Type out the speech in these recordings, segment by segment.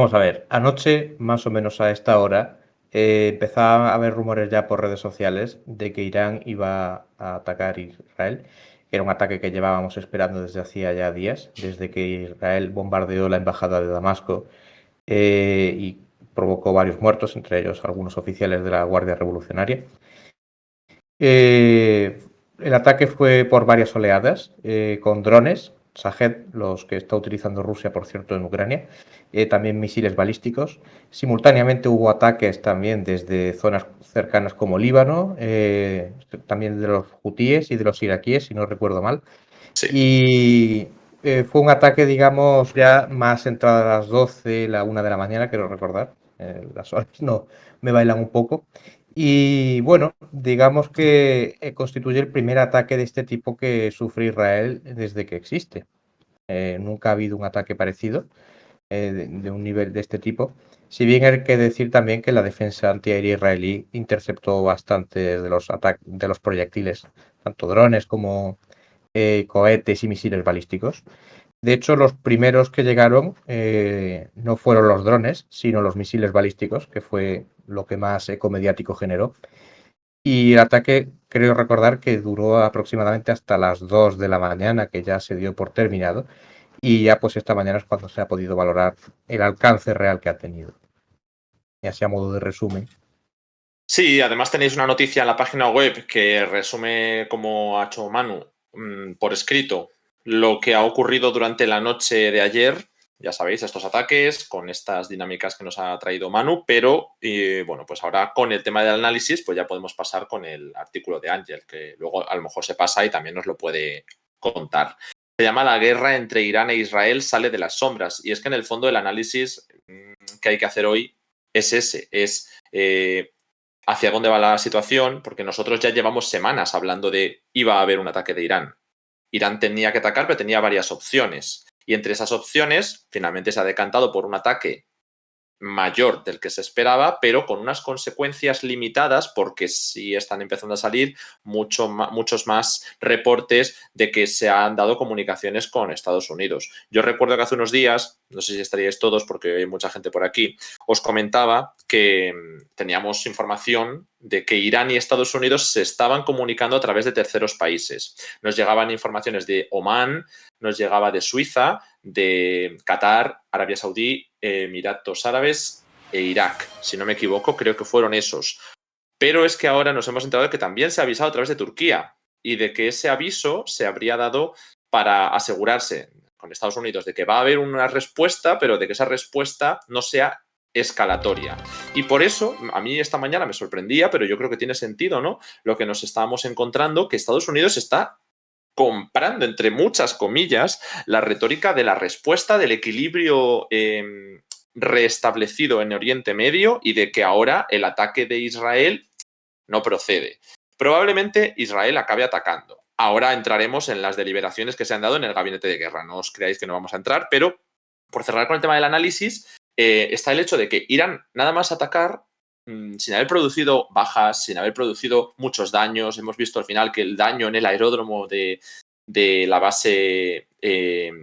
Vamos a ver, anoche, más o menos a esta hora, empezaba a haber rumores ya por redes sociales de que Irán iba a atacar Israel. Era un ataque que llevábamos esperando desde hacía ya días, desde que Israel bombardeó la embajada de Damasco y provocó varios muertos, entre ellos algunos oficiales de la Guardia Revolucionaria. El ataque fue por varias oleadas, con drones, Shahed, los que está utilizando Rusia, por cierto, en Ucrania, también misiles balísticos. Simultáneamente hubo ataques también desde zonas cercanas como Líbano, también de los hutíes y de los iraquíes, si no recuerdo mal. Sí. Y fue un ataque, digamos, ya más entrada a las 12, la 1 de la mañana, quiero recordar. Las horas no me bailan un poco. Y bueno, digamos que constituye el primer ataque de este tipo que sufre Israel desde que existe. Nunca ha habido un ataque parecido de un nivel de este tipo. Si bien hay que decir también que la defensa antiaérea israelí interceptó bastante de los proyectiles, tanto drones como cohetes y misiles balísticos. De hecho, los primeros que llegaron no fueron los drones, sino los misiles balísticos, que fue lo que más eco mediático generó. Y el ataque, creo recordar que duró aproximadamente hasta las 2 de la mañana, que ya se dio por terminado. Y ya pues esta mañana es cuando se ha podido valorar el alcance real que ha tenido. Y así a modo de resumen. Sí, además tenéis una noticia en la página web que resume, como ha hecho Manu, por escrito, lo que ha ocurrido durante la noche de ayer. Ya sabéis, estos ataques con estas dinámicas que nos ha traído Manu, pero bueno, pues ahora con el tema del análisis, pues ya podemos pasar con el artículo de Ángel, que luego a lo mejor se pasa y también nos lo puede contar. Se llama La guerra entre Irán e Israel sale de las sombras, y es que en el fondo el análisis que hay que hacer hoy es ese, es hacia dónde va la situación, porque nosotros ya llevamos semanas hablando de iba a haber un ataque de Irán. Irán tenía que atacar, pero tenía varias opciones. Y entre esas opciones, finalmente se ha decantado por un ataque mayor del que se esperaba, pero con unas consecuencias limitadas, porque sí están empezando a salir muchos más reportes de que se han dado comunicaciones con Estados Unidos. Yo recuerdo que hace unos días, no sé si estaríais todos porque hay mucha gente por aquí, os comentaba que teníamos información de que Irán y Estados Unidos se estaban comunicando a través de terceros países. Nos llegaban informaciones de Omán, nos llegaba de Suiza, de Qatar, Arabia Saudí, Emiratos Árabes e Irak. Si no me equivoco, creo que fueron esos. Pero es que ahora nos hemos enterado de que también se ha avisado a través de Turquía y de que ese aviso se habría dado para asegurarse con Estados Unidos de que va a haber una respuesta, pero de que esa respuesta no sea escalatoria. Y por eso, a mí esta mañana me sorprendía, pero yo creo que tiene sentido, ¿no? Lo que nos estábamos encontrando, que Estados Unidos está comprando, entre muchas comillas, la retórica de la respuesta, del equilibrio reestablecido en Oriente Medio y de que ahora el ataque de Israel no procede. Probablemente Israel acabe atacando. Ahora entraremos en las deliberaciones que se han dado en el gabinete de guerra. No os creáis que no vamos a entrar, pero por cerrar con el tema del análisis, está el hecho de que Irán nada más atacar sin haber producido bajas, sin haber producido muchos daños. Hemos visto al final que el daño en el aeródromo de la base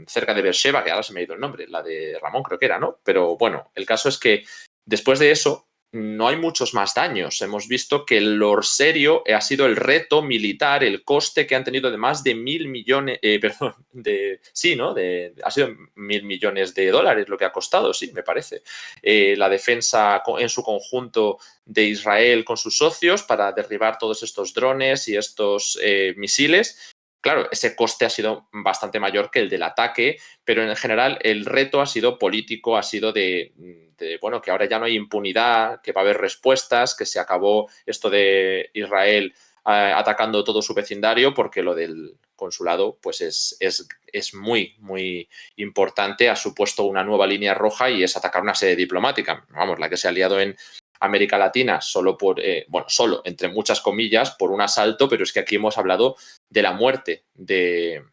cerca de Beersheba, que ahora se me ha ido el nombre, la de Ramón creo que era, ¿no? Pero bueno, el caso es que después de eso no hay muchos más daños. Hemos visto que lo serio ha sido el reto militar, el coste que han tenido de más de 1.000 millones, ha sido 1.000 millones de dólares lo que ha costado, sí, me parece. La defensa en su conjunto de Israel con sus socios para derribar todos estos drones y estos misiles. Claro, ese coste ha sido bastante mayor que el del ataque, pero en general el reto ha sido político, ha sido bueno, que ahora ya no hay impunidad, que va a haber respuestas, que se acabó esto de Israel atacando todo su vecindario, porque lo del consulado pues es muy, muy importante, ha supuesto una nueva línea roja y es atacar una sede diplomática. Vamos, la que se ha liado en América Latina solo por, solo, entre muchas comillas, por un asalto, pero es que aquí hemos hablado de la muerte de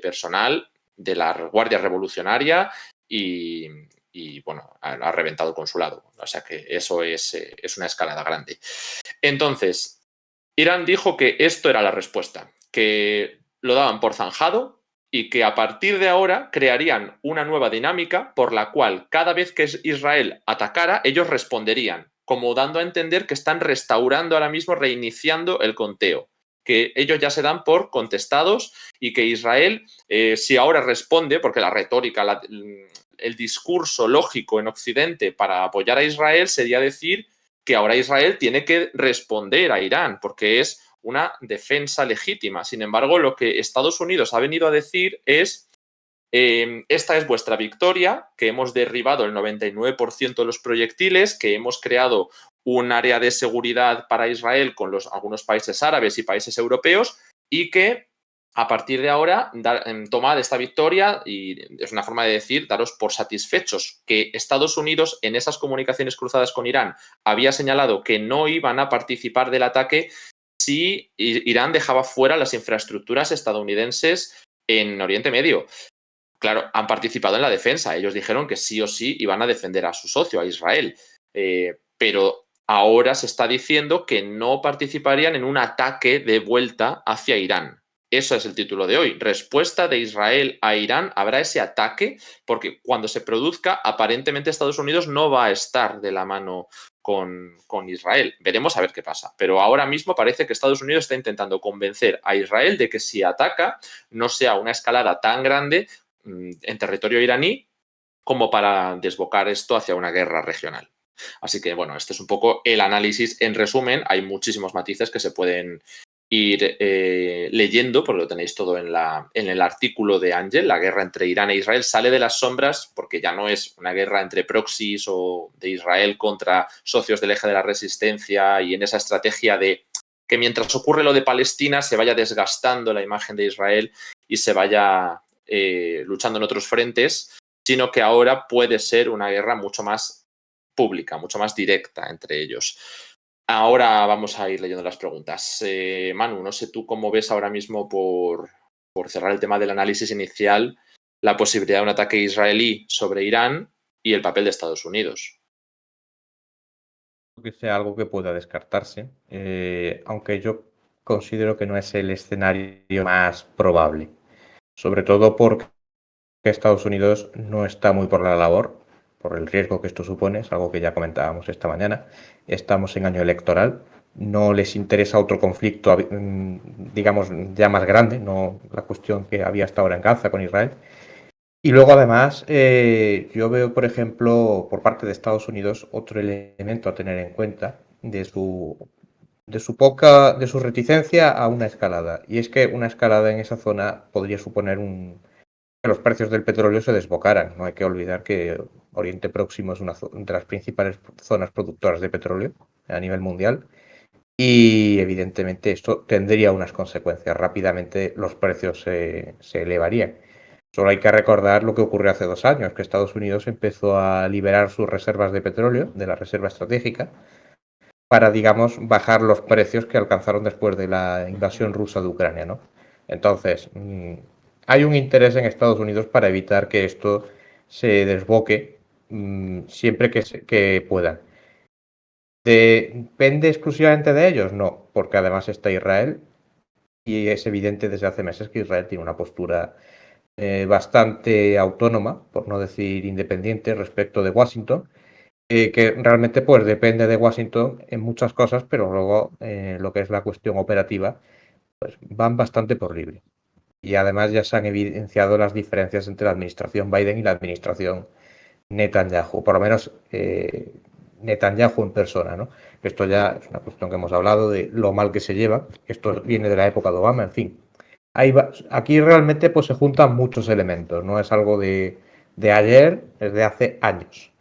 personal de la Guardia Revolucionaria y bueno, ha reventado el consulado. O sea que eso es una escalada grande. Entonces, Irán dijo que esto era la respuesta, que lo daban por zanjado y que a partir de ahora crearían una nueva dinámica por la cual cada vez que Israel atacara, ellos responderían, como dando a entender que están restaurando ahora mismo, reiniciando el conteo, que ellos ya se dan por contestados y que Israel, si ahora responde, porque la retórica, el discurso lógico en Occidente para apoyar a Israel sería decir que ahora Israel tiene que responder a Irán, porque es una defensa legítima. Sin embargo, lo que Estados Unidos ha venido a decir es esta es vuestra victoria, que hemos derribado el 99% de los proyectiles, que hemos creado un área de seguridad para Israel con algunos países árabes y países europeos y que a partir de ahora tomad esta victoria y es una forma de decir daros por satisfechos, que Estados Unidos en esas comunicaciones cruzadas con Irán había señalado que no iban a participar del ataque si Irán dejaba fuera las infraestructuras estadounidenses en Oriente Medio. Claro, han participado en la defensa. Ellos dijeron que sí o sí iban a defender a su socio, a Israel. Pero ahora se está diciendo que no participarían en un ataque de vuelta hacia Irán. Eso es el título de hoy. Respuesta de Israel a Irán. Habrá ese ataque porque cuando se produzca, aparentemente Estados Unidos no va a estar de la mano con Israel. Veremos a ver qué pasa. Pero ahora mismo parece que Estados Unidos está intentando convencer a Israel de que si ataca no sea una escalada tan grande en territorio iraní como para desbocar esto hacia una guerra regional. Así que, bueno, este es un poco el análisis en resumen. Hay muchísimos matices que se pueden ir leyendo, porque lo tenéis todo en el artículo de Ángel. La guerra entre Irán e Israel sale de las sombras porque ya no es una guerra entre proxies o de Israel contra socios del eje de la resistencia y en esa estrategia de que mientras ocurre lo de Palestina se vaya desgastando la imagen de Israel y se vaya luchando en otros frentes, sino que ahora puede ser una guerra mucho más pública, mucho más directa entre ellos. Ahora vamos a ir leyendo las preguntas. Manu, no sé tú cómo ves ahora mismo, por cerrar el tema del análisis inicial, la posibilidad de un ataque israelí sobre Irán y el papel de Estados Unidos. Que sea algo que pueda descartarse, aunque yo considero que no es el escenario más probable, sobre todo porque Estados Unidos no está muy por la labor, por el riesgo que esto supone, es algo que ya comentábamos esta mañana. Estamos en año electoral, no les interesa otro conflicto, digamos, ya más grande, no la cuestión que había hasta ahora en Gaza con Israel. Y luego además yo veo, por ejemplo, por parte de Estados Unidos otro elemento a tener en cuenta de su reticencia a una escalada. Y es que una escalada en esa zona podría suponer que los precios del petróleo se desbocaran. No hay que olvidar que Oriente Próximo es una de las principales zonas productoras de petróleo a nivel mundial. Y evidentemente esto tendría unas consecuencias. Rápidamente los precios se elevarían. Solo hay que recordar lo que ocurrió hace 2 años, que Estados Unidos empezó a liberar sus reservas de petróleo, de la reserva estratégica, para, digamos, bajar los precios que alcanzaron después de la invasión rusa de Ucrania, ¿no? Entonces, hay un interés en Estados Unidos para evitar que esto se desboque siempre que puedan. ¿Depende exclusivamente de ellos? No, porque además está Israel y es evidente desde hace meses que Israel tiene una postura bastante autónoma, por no decir independiente, respecto de Washington, que realmente pues depende de Washington en muchas cosas, pero luego lo que es la cuestión operativa, pues van bastante por libre. Y además ya se han evidenciado las diferencias entre la administración Biden y la administración Netanyahu, por lo menos Netanyahu en persona, ¿no? Esto ya es una cuestión que hemos hablado de lo mal que se lleva, esto viene de la época de Obama, en fin. Aquí realmente pues se juntan muchos elementos, no es algo de ayer, es de hace años.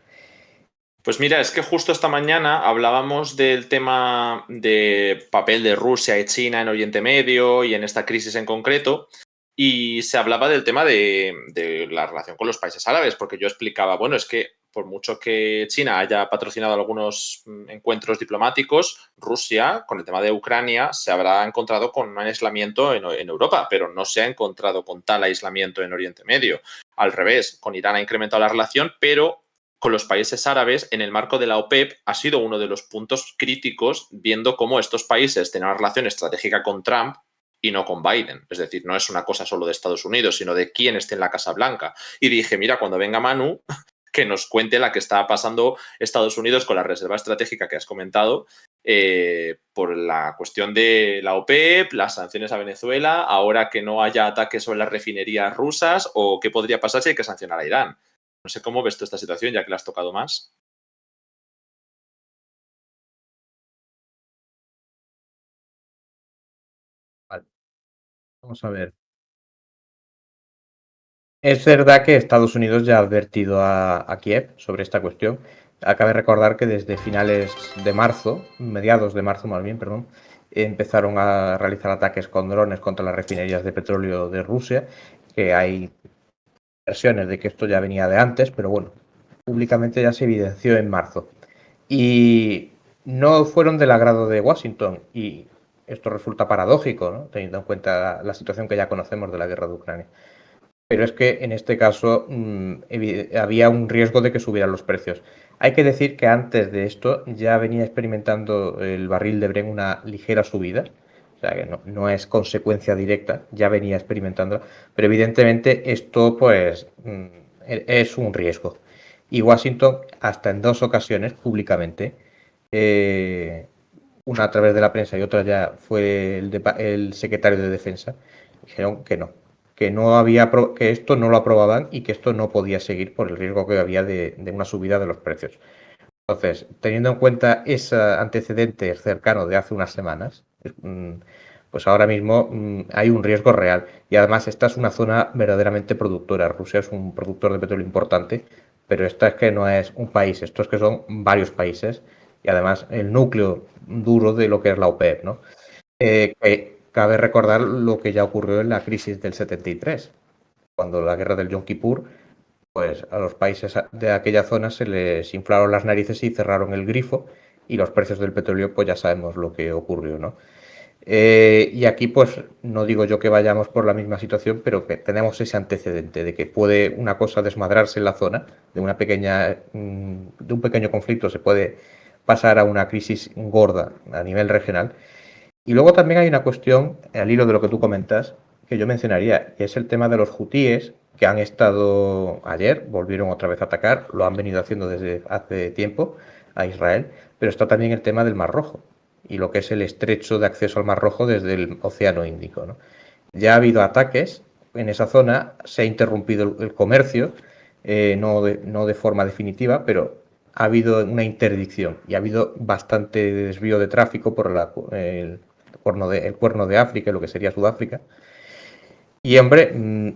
Pues mira, es que justo esta mañana hablábamos del tema de papel de Rusia y China en Oriente Medio y en esta crisis en concreto, y se hablaba del tema de la relación con los países árabes, porque yo explicaba, bueno, es que por mucho que China haya patrocinado algunos encuentros diplomáticos, Rusia, con el tema de Ucrania, se habrá encontrado con un aislamiento en Europa, pero no se ha encontrado con tal aislamiento en Oriente Medio. Al revés, con Irán ha incrementado la relación, pero con los países árabes, en el marco de la OPEP, ha sido uno de los puntos críticos, viendo cómo estos países tenían una relación estratégica con Trump y no con Biden. Es decir, no es una cosa solo de Estados Unidos, sino de quién esté en la Casa Blanca. Y dije, mira, cuando venga Manu, que nos cuente la que está pasando Estados Unidos con la reserva estratégica que has comentado, por la cuestión de la OPEP, las sanciones a Venezuela, ahora que no haya ataques sobre las refinerías rusas, o qué podría pasar si hay que sancionar a Irán. No sé cómo ves tú esta situación, ya que la has tocado más. Vale, vamos a ver. Es verdad que Estados Unidos ya ha advertido a Kiev sobre esta cuestión. Acabe recordar que desde finales de marzo, mediados de marzo más bien, perdón, empezaron a realizar ataques con drones contra las refinerías de petróleo de Rusia, que hay versiones de que esto ya venía de antes, pero bueno, públicamente ya se evidenció en marzo. Y no fueron del agrado de Washington, y esto resulta paradójico, ¿no? Teniendo en cuenta la situación que ya conocemos de la guerra de Ucrania. Pero es que en este caso había un riesgo de que subieran los precios. Hay que decir que antes de esto ya venía experimentando el barril de Brent una ligera subida, o sea que no es consecuencia directa, ya venía experimentando, pero evidentemente esto pues es un riesgo. Y Washington, hasta en dos ocasiones públicamente, eh, una a través de la prensa y otra ya fue el secretario de Defensa, dijeron que no había que esto no lo aprobaban y que esto no podía seguir por el riesgo que había de una subida de los precios. Entonces, teniendo en cuenta ese antecedente cercano de hace unas semanas, pues ahora mismo hay un riesgo real. Y además esta es una zona verdaderamente productora. Rusia es un productor de petróleo importante, pero esta es que no es un país, esto es que son varios países y además el núcleo duro de lo que es la OPEP, ¿no? Que cabe recordar lo que ya ocurrió en la crisis del 73, cuando la guerra del Yom Kippur, pues a los países de aquella zona se les inflaron las narices y cerraron el grifo y los precios del petróleo, pues ya sabemos lo que ocurrió, ¿no? Y aquí, pues no digo yo que vayamos por la misma situación, pero que tenemos ese antecedente de que puede una cosa desmadrarse en la zona, de una pequeña, de un pequeño conflicto se puede pasar a una crisis gorda a nivel regional. Y luego también hay una cuestión, al hilo de lo que tú comentas, que yo mencionaría, que es el tema de los hutíes, que han estado ayer, volvieron otra vez a atacar, lo han venido haciendo desde hace tiempo a Israel, pero está también el tema del Mar Rojo y lo que es el estrecho de acceso al Mar Rojo desde el Océano Índico, ¿no? Ya ha habido ataques en esa zona, se ha interrumpido el comercio, no de forma definitiva, pero ha habido una interdicción y ha habido bastante desvío de tráfico por el cuerno de África, lo que sería Sudáfrica. Y hombre,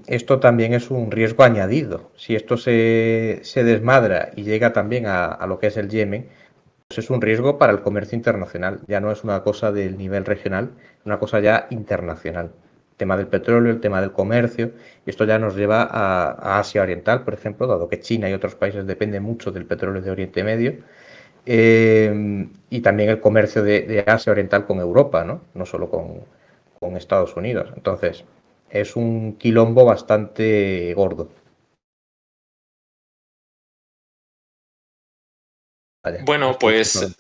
esto también es un riesgo añadido. Si esto se desmadra y llega también a lo que es el Yemen, pues es un riesgo para el comercio internacional. Ya no es una cosa del nivel regional, es una cosa ya internacional. El tema del petróleo, el tema del comercio, y esto ya nos lleva a Asia Oriental, por ejemplo, dado que China y otros países dependen mucho del petróleo de Oriente Medio, y también el comercio de Asia Oriental con Europa, ¿no? No solo con Estados Unidos. Entonces, es un quilombo bastante gordo. Vaya, Bueno, estoy pues,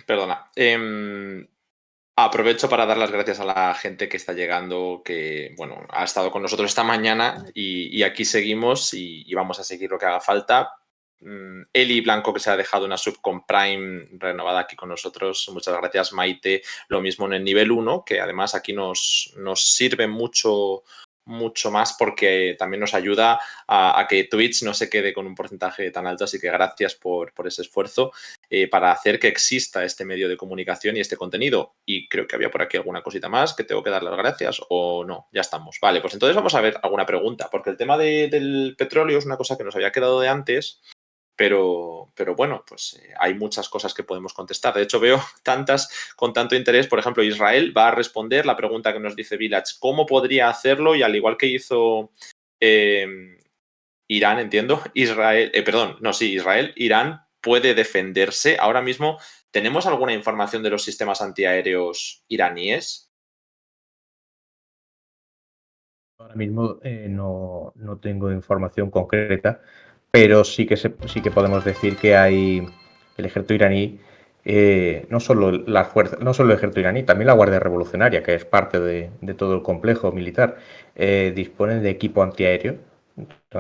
perdona. Aprovecho para dar las gracias a la gente que está llegando, que, bueno, ha estado con nosotros esta mañana y aquí seguimos y vamos a seguir lo que haga falta. Eli Blanco, que se ha dejado una sub con Prime renovada aquí con nosotros. Muchas gracias, Maite. Lo mismo en el nivel 1, que además aquí nos sirve mucho más porque también nos ayuda a que Twitch no se quede con un porcentaje tan alto. Así que gracias por ese esfuerzo para hacer que exista este medio de comunicación y este contenido. Y creo que había por aquí alguna cosita más que tengo que dar las gracias o no. Ya estamos. Vale, pues entonces vamos a ver alguna pregunta, porque el tema del petróleo es una cosa que nos había quedado de antes. Pero bueno, pues hay muchas cosas que podemos contestar. De hecho, veo tantas con tanto interés. Por ejemplo, Israel va a responder la pregunta que nos dice Village, ¿cómo podría hacerlo? Y al igual que hizo Irán, entiendo, Israel, Irán puede defenderse. Ahora mismo, ¿tenemos alguna información de los sistemas antiaéreos iraníes? Ahora mismo no tengo información concreta, pero sí que podemos decir que hay el ejército iraní no solo las fuerzas, no solo el ejército iraní, también la Guardia Revolucionaria, que es parte de todo el complejo militar, disponen de equipo antiaéreo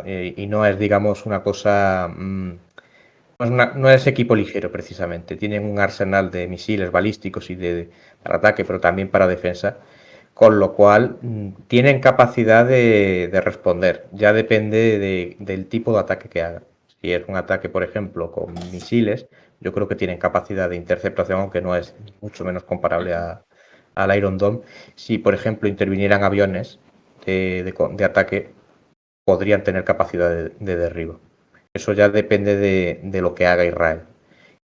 y no es, digamos, una cosa, no es equipo ligero precisamente. Tienen un arsenal de misiles balísticos y para ataque, pero también para defensa, con lo cual tienen capacidad de responder. Ya depende del tipo de ataque que hagan. Si es un ataque, por ejemplo, con misiles, yo creo que tienen capacidad de interceptación, aunque no es mucho menos comparable al Iron Dome. Si, por ejemplo, intervinieran aviones de ataque, podrían tener capacidad de derribo. Eso ya depende de lo que haga Israel.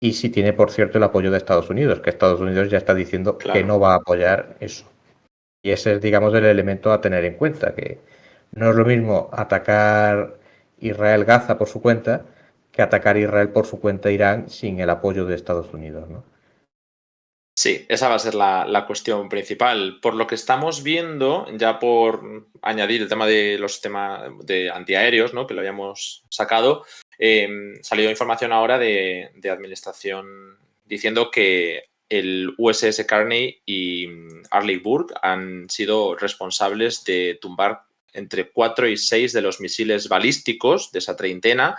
Y si tiene, por cierto, el apoyo de Estados Unidos, que Estados Unidos ya está diciendo que Claro. no va a apoyar eso. Y ese es, digamos, el elemento a tener en cuenta, que no es lo mismo atacar Israel Gaza por su cuenta que atacar Israel por su cuenta Irán sin el apoyo de Estados Unidos, ¿no? Sí, esa va a ser la cuestión principal. Por lo que estamos viendo, ya por añadir el tema de los sistemas de antiaéreos, ¿no? Que lo habíamos sacado, salió información ahora de administración diciendo que el USS Carney y Arleigh Burke han sido responsables de tumbar entre 4 y 6 de los misiles balísticos de esa treintena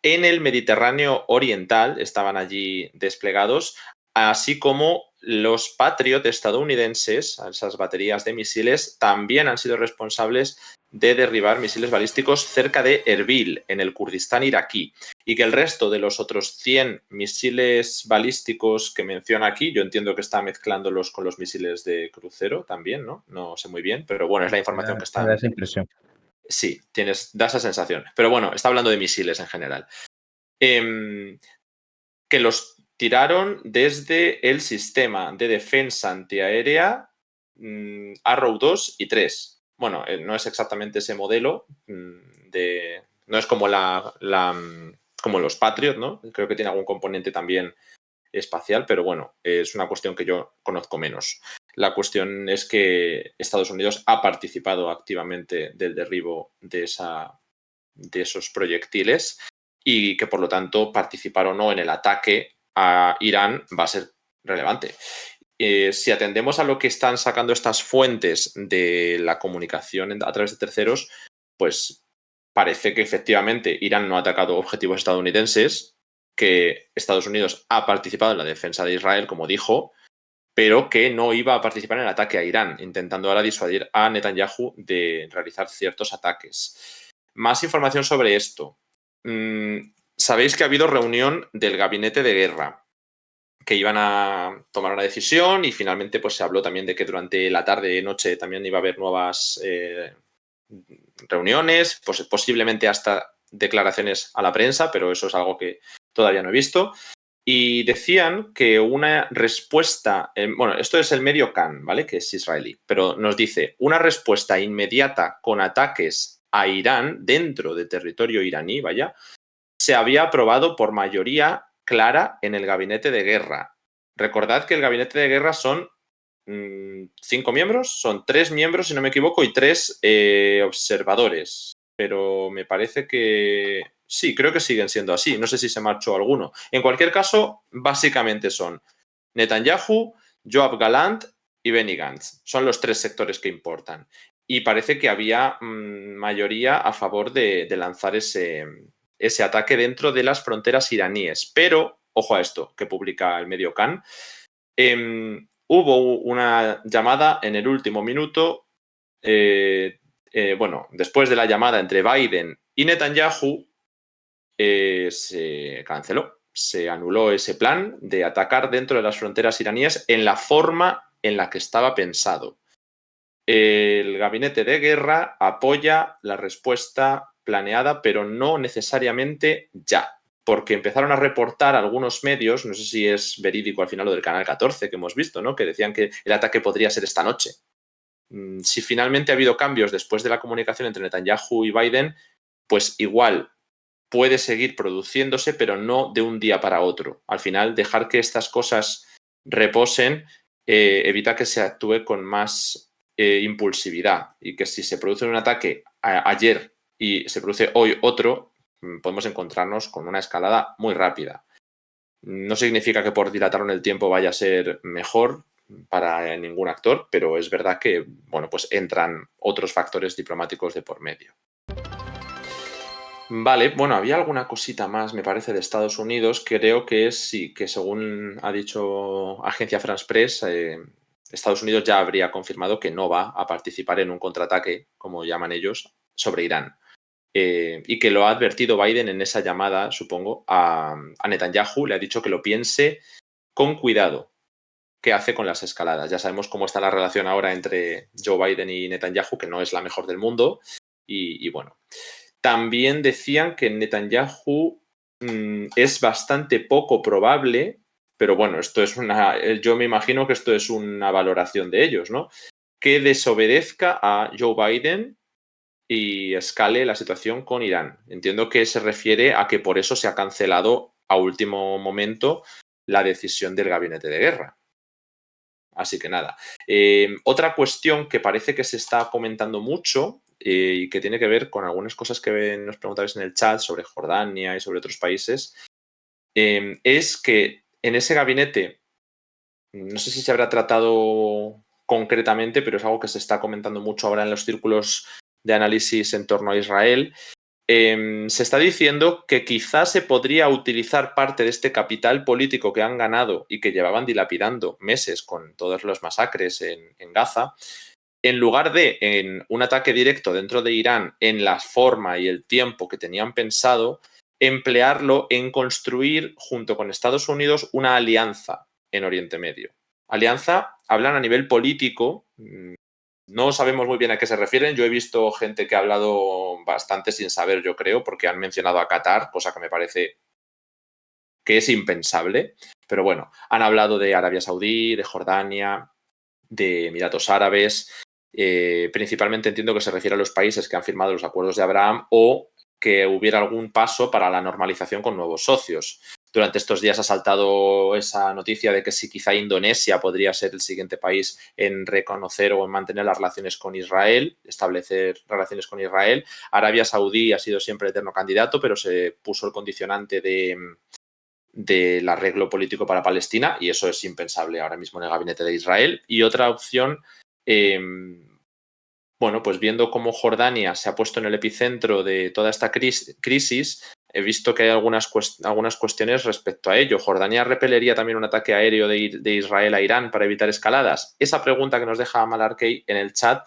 en el Mediterráneo Oriental, estaban allí desplegados, así como los Patriot estadounidenses, esas baterías de misiles, también han sido responsables de derribar misiles balísticos cerca de Erbil, en el Kurdistán iraquí, y que el resto de los otros 100 misiles balísticos que menciona aquí, yo entiendo que está mezclándolos con los misiles de crucero también, ¿no? No sé muy bien, pero bueno, es la información que Me da están. esa impresión. Sí, da esa sensación. Pero bueno, está hablando de misiles en general. Que los tiraron desde el sistema de defensa antiaérea Arrow 2 y 3. Bueno, no es exactamente ese modelo no es como como los Patriot, ¿no? Creo que tiene algún componente también espacial, pero bueno, es una cuestión que yo conozco menos. La cuestión es que Estados Unidos ha participado activamente del derribo de esos proyectiles y que por lo tanto participar o no en el ataque a Irán va a ser relevante. Si atendemos a lo que están sacando estas fuentes de la comunicación a través de terceros, pues parece que efectivamente Irán no ha atacado objetivos estadounidenses, que Estados Unidos ha participado en la defensa de Israel, como dijo, pero que no iba a participar en el ataque a Irán, intentando ahora disuadir a Netanyahu de realizar ciertos ataques. Más información sobre esto. Sabéis que ha habido reunión del gabinete de guerra, que iban a tomar una decisión y finalmente pues se habló también de que durante la tarde y noche también iba a haber nuevas reuniones, pues posiblemente hasta declaraciones a la prensa, pero eso es algo que todavía no he visto. Y decían que una respuesta, bueno, esto es el medio Kan, ¿vale? Que es israelí, pero nos dice una respuesta inmediata con ataques a Irán dentro de territorio iraní, vaya, se había aprobado por mayoría clara en el gabinete de guerra. Recordad que el gabinete de guerra son 5 miembros, son 3 miembros, si no me equivoco, y 3 observadores. Pero me parece que sí, creo que siguen siendo así. No sé si se marchó alguno. En cualquier caso, básicamente son Netanyahu, Yoav Galant y Benny Gantz. Son los 3 sectores que importan. Y parece que había mayoría a favor de lanzar ese ataque dentro de las fronteras iraníes. Pero, ojo a esto, que publica el medio Kan, hubo una llamada en el último minuto, bueno, después de la llamada entre Biden y Netanyahu, se canceló, se anuló ese plan de atacar dentro de las fronteras iraníes en la forma en la que estaba pensado. El gabinete de guerra apoya la respuesta planeada, pero no necesariamente ya, porque empezaron a reportar algunos medios, no sé si es verídico al final lo del Canal 14 que hemos visto, ¿no? Que decían que el ataque podría ser esta noche. Si finalmente ha habido cambios después de la comunicación entre Netanyahu y Biden, pues igual puede seguir produciéndose, pero no de un día para otro. Al final, dejar que estas cosas reposen evita que se actúe con más impulsividad y que si se produce un ataque ayer y se produce hoy otro, podemos encontrarnos con una escalada muy rápida. No significa que por dilatar en el tiempo vaya a ser mejor para ningún actor, pero es verdad que, bueno, pues entran otros factores diplomáticos de por medio. Vale, bueno, había alguna cosita más, me parece, de Estados Unidos. Creo que sí, que según ha dicho Agencia France Press, Estados Unidos ya habría confirmado que no va a participar en un contraataque, como llaman ellos, sobre Irán. Y que lo ha advertido Biden en esa llamada, supongo, a Netanyahu. Le ha dicho que lo piense con cuidado qué hace con las escaladas. Ya sabemos cómo está la relación ahora entre Joe Biden y Netanyahu, que no es la mejor del mundo. Y bueno, también decían que Netanyahu es bastante poco probable, pero bueno, esto es yo me imagino que esto es una valoración de ellos, ¿no? Que desobedezca a Joe Biden y escale la situación con Irán. Entiendo que se refiere a que por eso se ha cancelado a último momento la decisión del gabinete de guerra. Así que nada. Otra cuestión que parece que se está comentando mucho y que tiene que ver con algunas cosas que nos preguntabais en el chat sobre Jordania y sobre otros países, es que en ese gabinete, no sé si se habrá tratado concretamente, pero es algo que se está comentando mucho ahora en los círculos de análisis en torno a Israel. Se está diciendo que quizás se podría utilizar parte de este capital político que han ganado y que llevaban dilapidando meses con todas las masacres en Gaza, en lugar de en un ataque directo dentro de Irán en la forma y el tiempo que tenían pensado, emplearlo en construir junto con Estados Unidos una alianza en Oriente Medio. Alianza, hablan a nivel político, no sabemos muy bien a qué se refieren. Yo he visto gente que ha hablado bastante sin saber, yo creo, porque han mencionado a Qatar, cosa que me parece que es impensable. Pero bueno, han hablado de Arabia Saudí, de Jordania, de Emiratos Árabes. Principalmente entiendo que se refiere a los países que han firmado los acuerdos de Abraham o que hubiera algún paso para la normalización con nuevos socios. Durante estos días ha saltado esa noticia de que si quizá Indonesia podría ser el siguiente país en reconocer o en mantener las relaciones con Israel, establecer relaciones con Israel. Arabia Saudí ha sido siempre el eterno candidato, pero se puso el condicionante del arreglo político para Palestina y eso es impensable ahora mismo en el gabinete de Israel. Y otra opción, bueno, pues viendo cómo Jordania se ha puesto en el epicentro de toda esta crisis, he visto que hay algunas cuestiones respecto a ello. ¿Jordania repelería también un ataque aéreo de Israel a Irán para evitar escaladas? Esa pregunta que nos deja Malarkey en el chat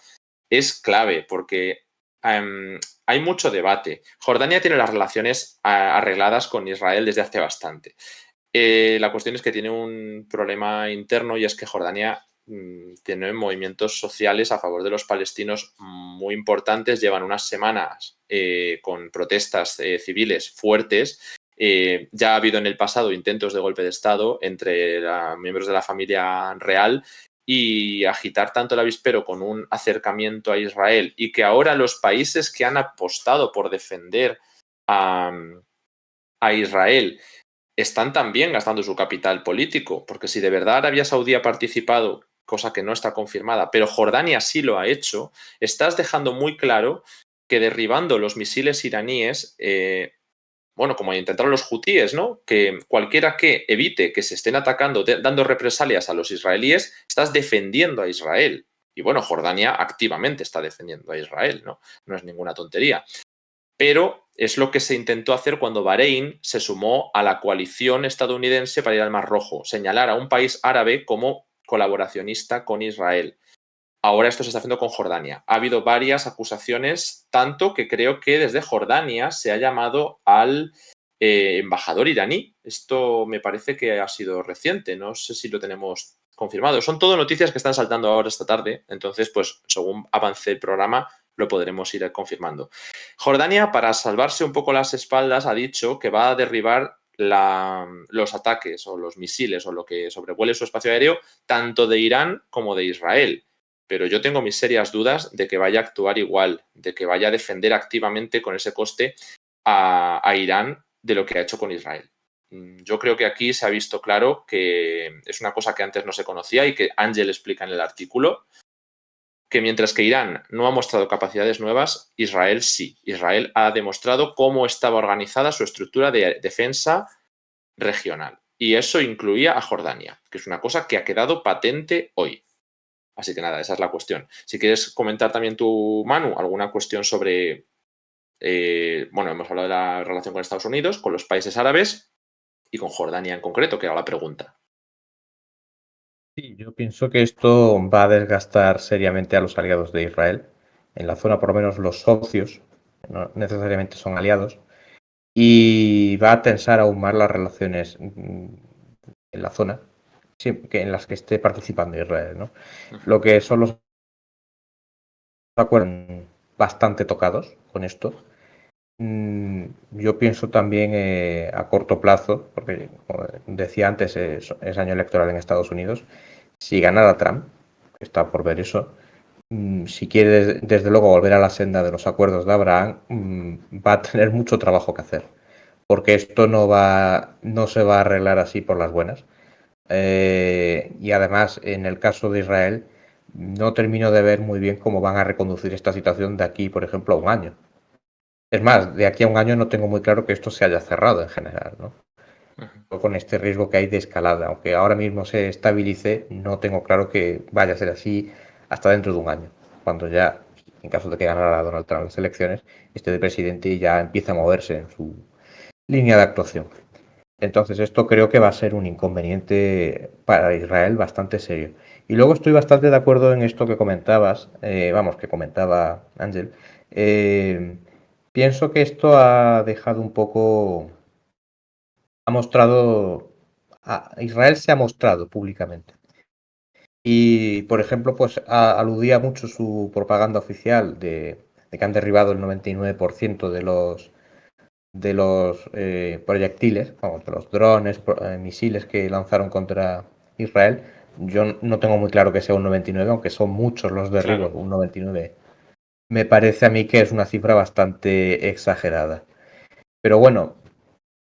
es clave porque hay mucho debate. Jordania tiene las relaciones arregladas con Israel desde hace bastante. La cuestión es que tiene un problema interno y es que Jordania tiene movimientos sociales a favor de los palestinos muy importantes. Llevan unas semanas con protestas civiles fuertes. Ya ha habido en el pasado intentos de golpe de Estado entre miembros de la familia real y agitar tanto el avispero con un acercamiento a Israel y que ahora los países que han apostado por defender a Israel están también gastando su capital político, porque si de verdad Arabia Saudí ha participado, cosa que no está confirmada, pero Jordania sí lo ha hecho, estás dejando muy claro que derribando los misiles iraníes, bueno, como intentaron los hutíes, ¿no? Que cualquiera que evite que se estén atacando, dando represalias a los israelíes, estás defendiendo a Israel. Y bueno, Jordania activamente está defendiendo a Israel, ¿no? No es ninguna tontería. Pero es lo que se intentó hacer cuando Bahrein se sumó a la coalición estadounidense para ir al Mar Rojo, señalar a un país árabe como colaboracionista con Israel. Ahora esto se está haciendo con Jordania. Ha habido varias acusaciones, tanto que creo que desde Jordania se ha llamado al embajador iraní. Esto me parece que ha sido reciente, no sé si lo tenemos confirmado. Son todo noticias que están saltando ahora esta tarde, entonces pues según avance el programa lo podremos ir confirmando. Jordania, para salvarse un poco las espaldas, ha dicho que va a derribar los ataques o los misiles o lo que sobrevuele su espacio aéreo, tanto de Irán como de Israel. Pero yo tengo mis serias dudas de que vaya a actuar igual, de que vaya a defender activamente con ese coste a Irán de lo que ha hecho con Israel. Yo creo que aquí se ha visto claro que es una cosa que antes no se conocía y que Ángel explica en el artículo, que mientras que Irán no ha mostrado capacidades nuevas, Israel sí. Israel ha demostrado cómo estaba organizada su estructura de defensa regional. y eso incluía a Jordania, que es una cosa que ha quedado patente hoy. Así que nada, esa es la cuestión. Si quieres comentar también tú, Manu, alguna cuestión sobre, bueno, hemos hablado de la relación con Estados Unidos, con los países árabes y con Jordania en concreto, que era la pregunta. Sí, yo pienso que esto va a desgastar seriamente a los aliados de Israel. En la zona, por lo menos los socios, no necesariamente son aliados, y va a tensar aún más las relaciones en la zona en las que esté participando Israel, ¿no? Lo que son los acuerdos bastante tocados con esto. Yo pienso también a corto plazo, porque como decía antes, es año electoral en Estados Unidos. Si ganara Trump, que está por ver eso, si quiere desde luego volver a la senda de los acuerdos de Abraham, va a tener mucho trabajo que hacer, porque esto no se va a arreglar así por las buenas. Y además, en el caso de Israel, no termino de ver muy bien cómo van a reconducir esta situación de aquí, por ejemplo, a un año. Es más, de aquí a un año no tengo muy claro que esto se haya cerrado en general, ¿no? Con este riesgo que hay de escalada. Aunque ahora mismo se estabilice, no tengo claro que vaya a ser así hasta dentro de un año, cuando ya, en caso de que ganara Donald Trump las elecciones, este de presidente y ya empieza a moverse en su línea de actuación. Entonces esto creo que va a ser un inconveniente para Israel bastante serio. Y luego estoy bastante de acuerdo en esto que comentabas, vamos, que comentaba Ángel. Eh, Pienso que esto ha dejado un poco, ha mostrado, Israel se ha mostrado públicamente. Y, por ejemplo, pues aludía mucho su propaganda oficial de que han derribado el 99% de los proyectiles, vamos, de los drones, misiles que lanzaron contra Israel. Yo no tengo muy claro que sea un 99, aunque son muchos los derribos, Claro. un 99. Me parece a mí que es una cifra bastante exagerada. Pero bueno,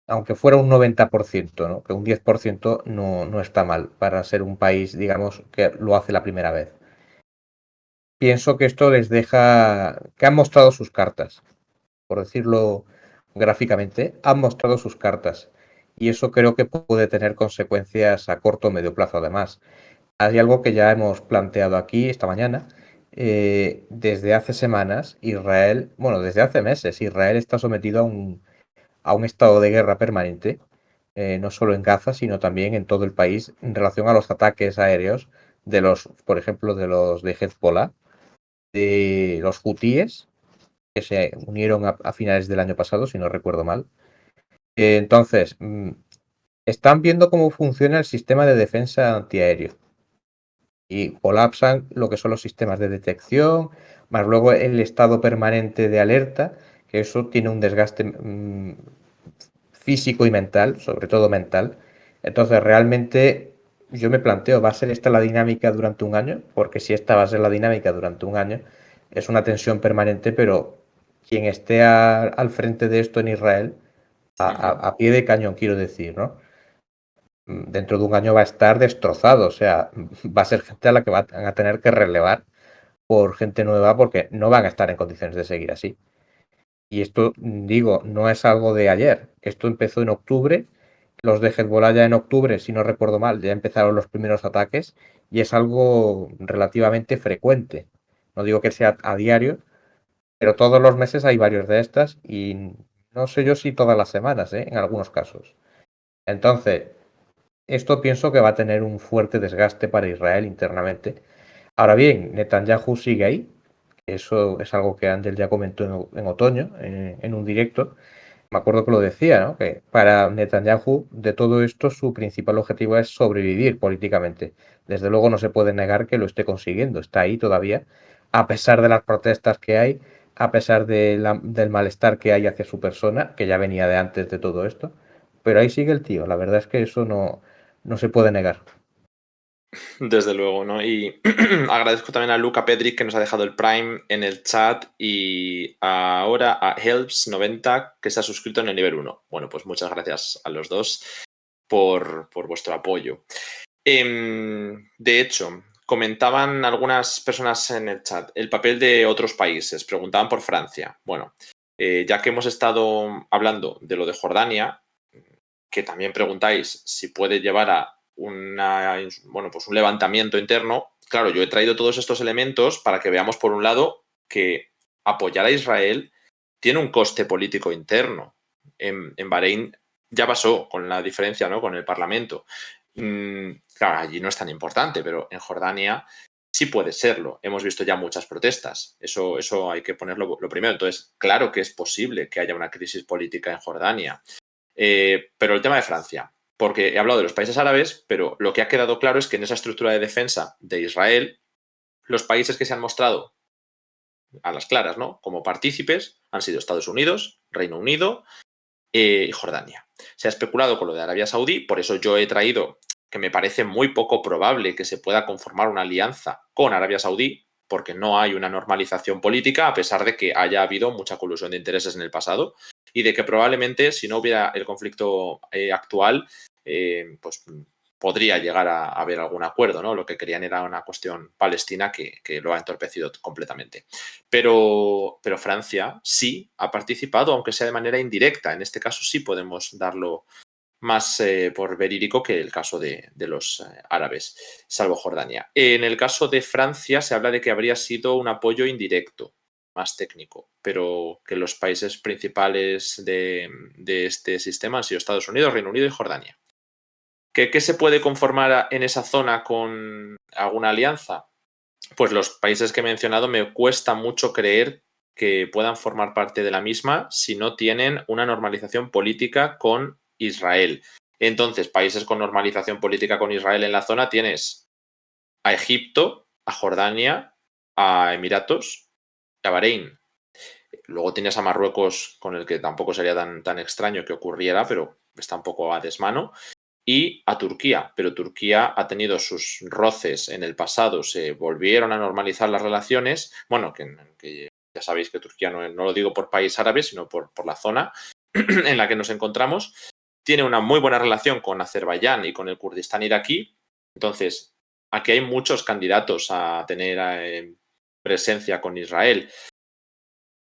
aunque fuera un 90%, ¿no? Que un 10% no está mal para ser un país, digamos, que lo hace la primera vez. Pienso que esto les deja, que han mostrado sus cartas, por decirlo gráficamente, han mostrado sus cartas. Y eso creo que puede tener consecuencias a corto o medio plazo, además. Hay algo que ya hemos planteado aquí esta mañana. Desde hace semanas, Israel, bueno, desde hace meses, Israel está sometido a un estado de guerra permanente, no solo en Gaza, sino también en todo el país, en relación a los ataques aéreos de los, por ejemplo, de los de Hezbollah, de los hutíes, que se unieron a finales del año pasado, si no recuerdo mal. Entonces, están viendo cómo funciona el sistema de defensa antiaéreo y colapsan lo que son los sistemas de detección, más luego el estado permanente de alerta, que eso tiene un desgaste físico y mental, sobre todo mental. Entonces, realmente yo me planteo, ¿va a ser esta la dinámica durante un año? Porque si esta va a ser la dinámica durante un año, es una tensión permanente, pero quien esté al frente de esto en Israel, a pie de cañón, quiero decir, ¿no? Dentro de un año va a estar destrozado, o sea, va a ser gente a la que van a tener que relevar por gente nueva porque no van a estar en condiciones de seguir así. Y esto, digo, no es algo de ayer. Esto empezó en octubre. Los de Hezbollah ya en octubre, si no recuerdo mal, ya empezaron los primeros ataques y es algo relativamente frecuente. No digo que sea a diario, pero todos los meses hay varios de estas y no sé yo si todas las semanas, ¿eh? En algunos casos. Entonces, esto pienso que va a tener un fuerte desgaste para Israel internamente. Ahora bien, Netanyahu sigue ahí. Eso es algo que Ángel ya comentó en otoño, en un directo. Me acuerdo que lo decía, ¿no? Que para Netanyahu de todo esto su principal objetivo es sobrevivir políticamente. Desde luego no se puede negar que lo esté consiguiendo, está ahí todavía, a pesar de las protestas que hay, a pesar del malestar que hay hacia su persona, que ya venía de antes de todo esto, pero ahí sigue el tío, la verdad es que eso no se puede negar. Desde luego, ¿no? Y agradezco también a Luca Pedric que nos ha dejado el Prime en el chat y ahora a Helps90 que se ha suscrito en el nivel 1. Bueno, pues muchas gracias a los dos por vuestro apoyo. De hecho, comentaban algunas personas en el chat el papel de otros países, preguntaban por Francia. Bueno, ya que hemos estado hablando de lo de Jordania, que también preguntáis si puede llevar a un levantamiento interno. Claro, yo he traído todos estos elementos para que veamos, por un lado, que apoyar a Israel tiene un coste político interno. En Bahrein ya pasó con la diferencia, ¿no?, con el Parlamento. Claro, allí no es tan importante, pero en Jordania sí puede serlo. Hemos visto ya muchas protestas. Eso hay que ponerlo lo primero. Entonces, claro que es posible que haya una crisis política en Jordania. Pero el tema de Francia, porque he hablado de los países árabes, pero lo que ha quedado claro es que en esa estructura de defensa de Israel, los países que se han mostrado a las claras, ¿no?, como partícipes han sido Estados Unidos, Reino Unido y Jordania. Se ha especulado con lo de Arabia Saudí, por eso yo he traído que me parece muy poco probable que se pueda conformar una alianza con Arabia Saudí, porque no hay una normalización política, a pesar de que haya habido mucha colusión de intereses en el pasado y de que probablemente, si no hubiera el conflicto actual, pues podría llegar a haber algún acuerdo, ¿no? Lo que querían era una cuestión palestina que lo ha entorpecido completamente. Pero Francia sí ha participado, aunque sea de manera indirecta. En este caso sí podemos darlo más por verídico que el caso de los árabes, salvo Jordania. En el caso de Francia se habla de que habría sido un apoyo indirecto, más técnico, pero que los países principales de este sistema han sido Estados Unidos, Reino Unido y Jordania. ¿Qué se puede conformar en esa zona con alguna alianza? Pues los países que he mencionado me cuesta mucho creer que puedan formar parte de la misma si no tienen una normalización política con Israel. Entonces, países con normalización política con Israel en la zona tienes a Egipto, a Jordania, a Emiratos, a Bahrein. Luego tienes a Marruecos, con el que tampoco sería tan extraño que ocurriera, pero está un poco a desmano, y a Turquía, pero Turquía ha tenido sus roces en el pasado, se volvieron a normalizar las relaciones, bueno, que ya sabéis que Turquía no lo digo por país árabe, sino por la zona en la que nos encontramos, tiene una muy buena relación con Azerbaiyán y con el Kurdistán iraquí, entonces aquí hay muchos candidatos a tener presencia con Israel.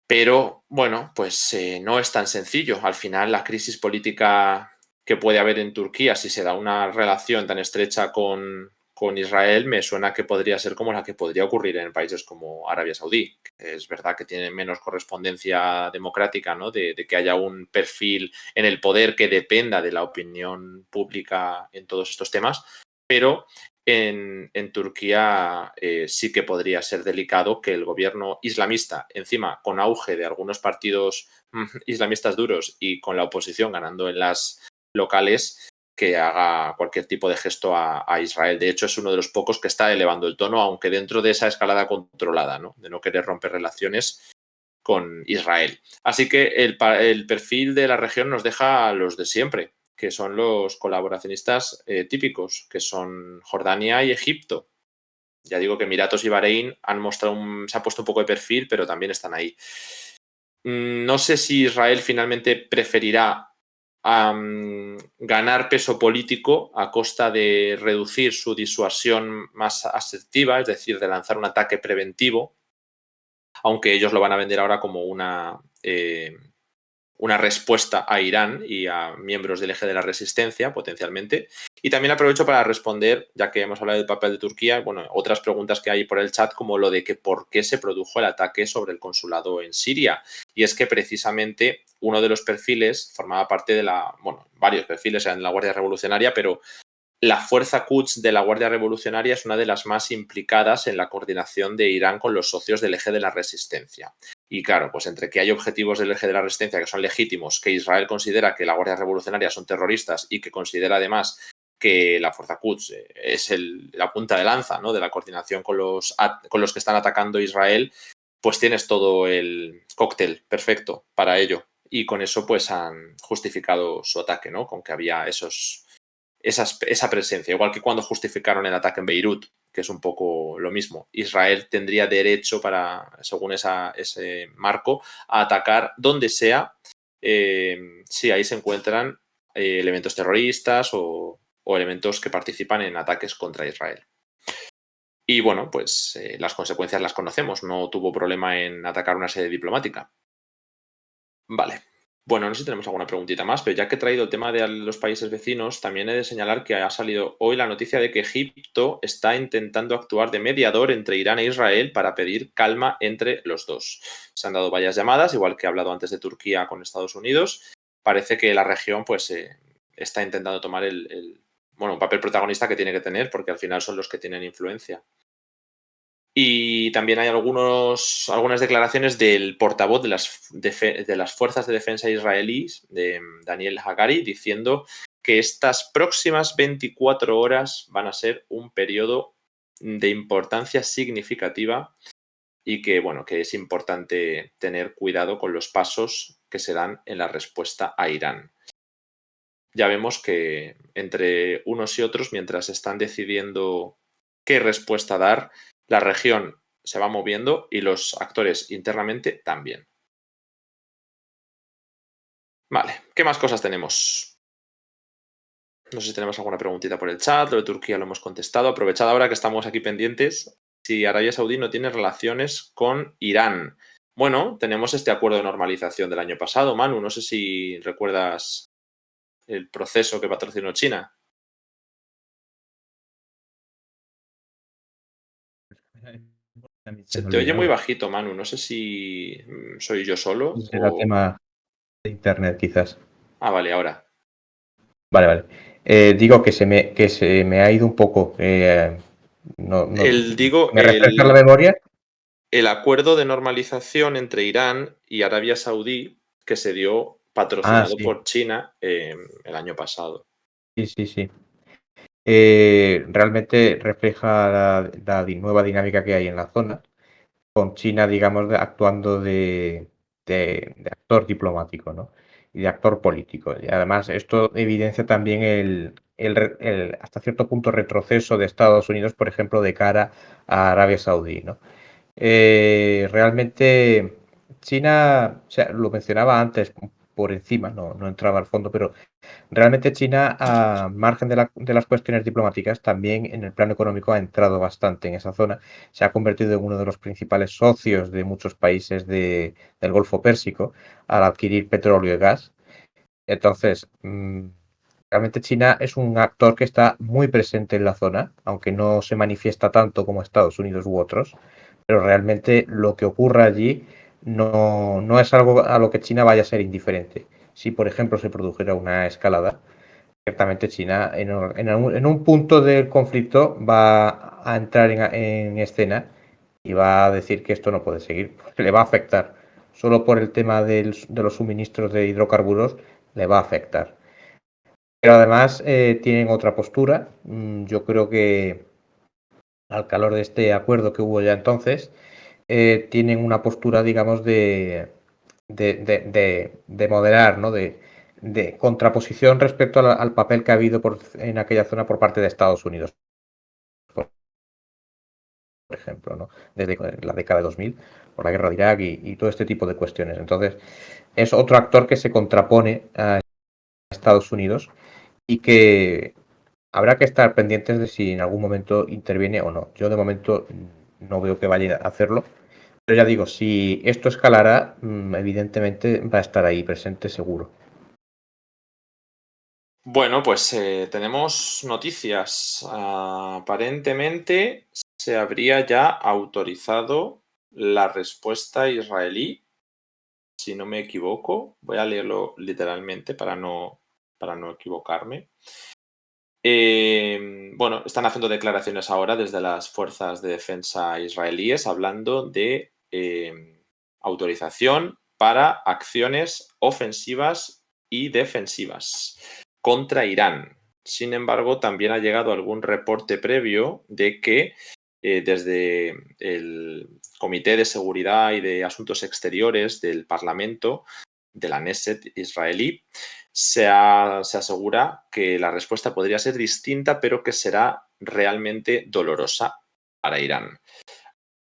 Pero, bueno, pues no es tan sencillo. Al final, la crisis política que puede haber en Turquía, si se da una relación tan estrecha con Israel, me suena que podría ser como la que podría ocurrir en países como Arabia Saudí. Es verdad que tiene menos correspondencia democrática, ¿no?, de que haya un perfil en el poder que dependa de la opinión pública en todos estos temas, pero en Turquía sí que podría ser delicado que el gobierno islamista, encima con auge de algunos partidos islamistas duros y con la oposición ganando en las locales, que haga cualquier tipo de gesto a Israel. De hecho, es uno de los pocos que está elevando el tono, aunque dentro de esa escalada controlada, ¿no?, de no querer romper relaciones con Israel. Así que el perfil de la región nos deja a los de siempre, que son los colaboracionistas típicos, que son Jordania y Egipto. Ya digo que Emiratos y Bahrein se ha puesto un poco de perfil, pero también están ahí. No sé si Israel finalmente preferirá ganar peso político a costa de reducir su disuasión más asertiva, es decir, de lanzar un ataque preventivo, aunque ellos lo van a vender ahora como una respuesta a Irán y a miembros del eje de la resistencia, potencialmente. Y también aprovecho para responder, ya que hemos hablado del papel de Turquía, bueno, otras preguntas que hay por el chat, como lo de que por qué se produjo el ataque sobre el consulado en Siria. Y es que precisamente uno de los perfiles formaba parte de varios perfiles en la Guardia Revolucionaria, pero la fuerza Quds de la Guardia Revolucionaria es una de las más implicadas en la coordinación de Irán con los socios del eje de la resistencia. Y claro, pues entre que hay objetivos del eje de la resistencia que son legítimos, que Israel considera que la Guardia Revolucionaria son terroristas y que considera además que la fuerza Quds es la punta de lanza, ¿no?, de la coordinación con los que están atacando Israel, pues tienes todo el cóctel perfecto para ello. Y con eso pues han justificado su ataque, ¿no?, con que había esa presencia, igual que cuando justificaron el ataque en Beirut, que es un poco lo mismo. Israel tendría derecho según ese marco, a atacar donde sea si ahí se encuentran elementos terroristas o elementos que participan en ataques contra Israel. Y bueno, pues las consecuencias las conocemos. No tuvo problema en atacar una sede diplomática. Vale. Bueno, no sé si tenemos alguna preguntita más, pero ya que he traído el tema de los países vecinos, también he de señalar que ha salido hoy la noticia de que Egipto está intentando actuar de mediador entre Irán e Israel para pedir calma entre los dos. Se han dado varias llamadas, igual que he hablado antes de Turquía con Estados Unidos. Parece que la región pues está intentando tomar un papel protagonista que tiene que tener, porque al final son los que tienen influencia. Y también hay algunas declaraciones del portavoz de las Fuerzas de Defensa israelíes, de Daniel Hagari, diciendo que estas próximas 24 horas van a ser un periodo de importancia significativa y que, bueno, que es importante tener cuidado con los pasos que se dan en la respuesta a Irán. Ya vemos que entre unos y otros, mientras están decidiendo qué respuesta dar, la región se va moviendo y los actores internamente también. Vale, ¿qué más cosas tenemos? No sé si tenemos alguna preguntita por el chat, lo de Turquía lo hemos contestado. Aprovechad ahora que estamos aquí pendientes, si Arabia Saudí no tiene relaciones con Irán. Bueno, tenemos este acuerdo de normalización del año pasado, Manu, no sé si recuerdas el proceso que patrocinó China. Se Se me te oye muy olvidaba. bajito, Manu. No sé si soy yo solo Será o... tema de internet, quizás. Ah, vale, ahora. Vale, vale. Digo que se me ha ido un poco. Digo, ¿Me refresca la memoria? el acuerdo de normalización entre Irán y Arabia Saudí que se dio Ah, patrocinado sí, por China el año pasado. sí, sí, sí. Realmente refleja nueva dinámica que hay en la zona, con China, digamos, actuando de actor diplomático, ¿no? Y de actor político. Y además, esto evidencia también hasta cierto punto, retroceso de Estados Unidos, por ejemplo, de cara a Arabia Saudí, ¿no? Realmente China, o sea, lo mencionaba antes por encima, no entraba al fondo, pero realmente China, a margen de las cuestiones diplomáticas, también en el plano económico ha entrado bastante en esa zona. Se ha convertido en uno de los principales socios de muchos países del Golfo Pérsico al adquirir petróleo y gas. Entonces, realmente China es un actor que está muy presente en la zona, aunque no se manifiesta tanto como Estados Unidos u otros, pero realmente lo que ocurra allí no es algo a lo que China vaya a ser indiferente. Si, por ejemplo, se produjera una escalada, ciertamente China en un punto del conflicto va a entrar en escena y va a decir que esto no puede seguir, porque le va a afectar. Solo por el tema de los suministros de hidrocarburos le va a afectar. Pero además tienen otra postura. Yo creo que al calor de este acuerdo que hubo ya entonces, tienen una postura, digamos, de moderar, ¿no? De contraposición respecto al papel que ha habido en aquella zona por parte de Estados Unidos, por ejemplo, ¿no? Desde la década de 2000, por la guerra de Irak y todo este tipo de cuestiones. Entonces, es otro actor que se contrapone a Estados Unidos y que habrá que estar pendientes de si en algún momento interviene o no. Yo de momento no veo que vaya a hacerlo, pero ya digo, si esto escalará, evidentemente va a estar ahí presente seguro. Bueno, pues tenemos noticias. Aparentemente se habría ya autorizado la respuesta israelí, si no me equivoco. Voy a leerlo literalmente para no equivocarme. Bueno, están haciendo declaraciones ahora desde las fuerzas de defensa israelíes hablando de autorización para acciones ofensivas y defensivas contra Irán. Sin embargo, también ha llegado algún reporte previo de que desde el Comité de Seguridad y de Asuntos Exteriores del Parlamento de la Knesset israelí se asegura que la respuesta podría ser distinta, pero que será realmente dolorosa para Irán.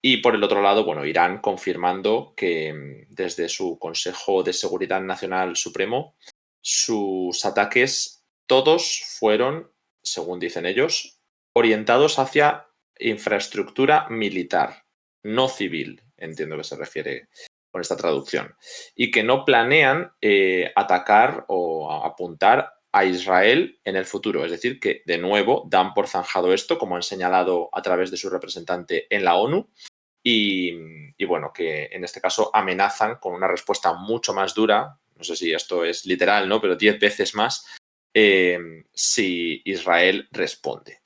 Y por el otro lado, bueno, Irán confirmando que desde su Consejo de Seguridad Nacional Supremo, sus ataques todos fueron, según dicen ellos, orientados hacia infraestructura militar, no civil, entiendo que se refiere con esta traducción, y que no planean atacar o apuntar a Israel en el futuro. Es decir, que de nuevo dan por zanjado esto, como han señalado a través de su representante en la ONU, y bueno, que en este caso amenazan con una respuesta mucho más dura, no sé si esto es literal, ¿no? Pero 10 veces más si Israel responde.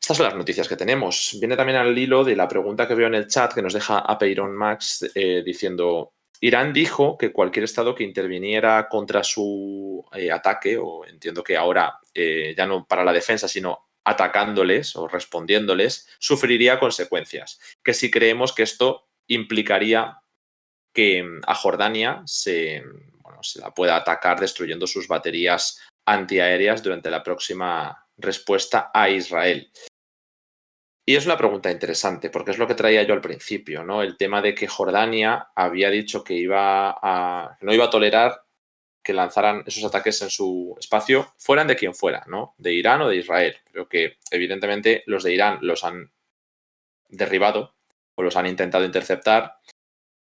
Estas son las noticias que tenemos. Viene también al hilo de la pregunta que veo en el chat que nos deja Apeiron Max diciendo: Irán dijo que cualquier estado que interviniera contra su ataque, o entiendo que ahora ya no para la defensa, sino atacándoles o respondiéndoles, sufriría consecuencias. Que si creemos que esto implicaría que a Jordania se la pueda atacar destruyendo sus baterías antiaéreas durante la próxima respuesta a Israel. Y es una pregunta interesante, porque es lo que traía yo al principio, ¿no? El tema de que Jordania había dicho que no iba a tolerar que lanzaran esos ataques en su espacio, fueran de quien fuera, ¿no? De Irán o de Israel. Creo que, evidentemente, los de Irán los han derribado o los han intentado interceptar,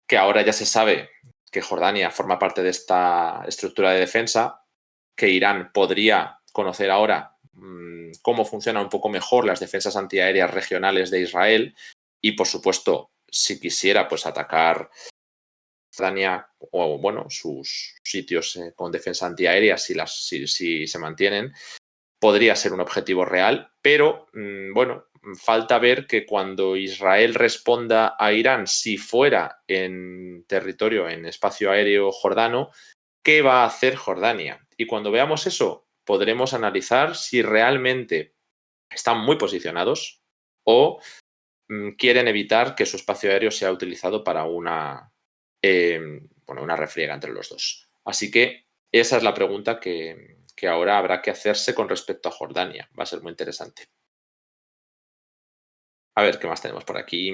que ahora ya se sabe que Jordania forma parte de esta estructura de defensa, que Irán podría conocer ahora cómo funcionan un poco mejor las defensas antiaéreas regionales de Israel y, por supuesto, si quisiera pues atacar Jordania o bueno, sus sitios con defensa antiaérea si se mantienen, podría ser un objetivo real, pero bueno, falta ver que cuando Israel responda a Irán, si fuera en territorio, en espacio aéreo jordano, ¿qué va a hacer Jordania? Y cuando veamos eso, podremos analizar si realmente están muy posicionados o quieren evitar que su espacio aéreo sea utilizado para una refriega entre los dos. Así que esa es la pregunta que ahora habrá que hacerse con respecto a Jordania. Va a ser muy interesante. A ver, ¿qué más tenemos por aquí?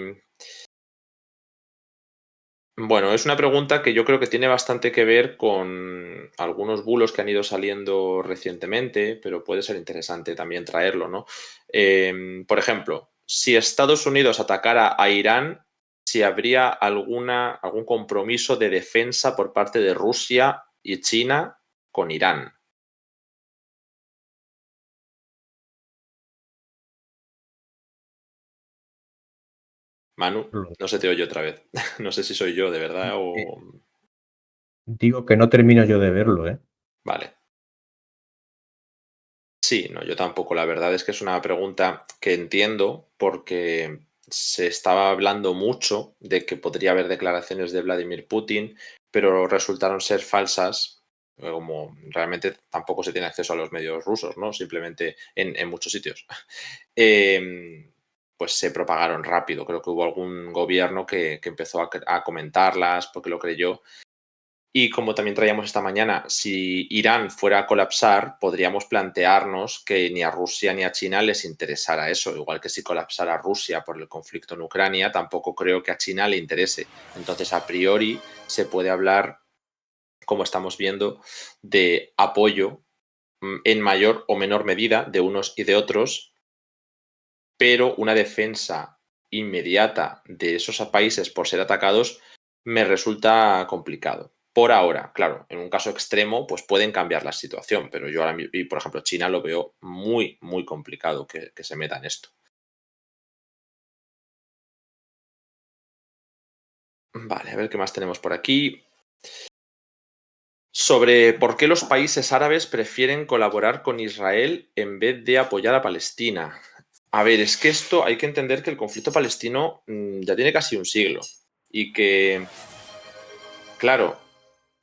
Bueno, es una pregunta que yo creo que tiene bastante que ver con algunos bulos que han ido saliendo recientemente, pero puede ser interesante también traerlo, ¿no? Por ejemplo, si Estados Unidos atacara a Irán, si habría algún compromiso de defensa por parte de Rusia y China con Irán. Manu, no se te oye otra vez. No sé si soy yo, de verdad, o... Digo que no termino yo de verlo, ¿eh? Vale. Sí, no, yo tampoco. La verdad es que es una pregunta que entiendo porque se estaba hablando mucho de que podría haber declaraciones de Vladimir Putin, pero resultaron ser falsas, como realmente tampoco se tiene acceso a los medios rusos, ¿no? Simplemente en muchos sitios. Pues se propagaron rápido. Creo que hubo algún gobierno que empezó a comentarlas porque lo creyó. Y como también traíamos esta mañana, si Irán fuera a colapsar, podríamos plantearnos que ni a Rusia ni a China les interesara eso. Igual que si colapsara Rusia por el conflicto en Ucrania, tampoco creo que a China le interese. Entonces, a priori, se puede hablar, como estamos viendo, de apoyo en mayor o menor medida de unos y de otros, pero una defensa inmediata de esos países por ser atacados me resulta complicado. Por ahora, claro, en un caso extremo, pues pueden cambiar la situación, pero yo ahora, y por ejemplo, China lo veo muy, muy complicado que se meta en esto. Vale, a ver qué más tenemos por aquí. Sobre por qué los países árabes prefieren colaborar con Israel en vez de apoyar a Palestina. A ver, es que esto hay que entender que el conflicto palestino ya tiene casi un siglo y que, claro,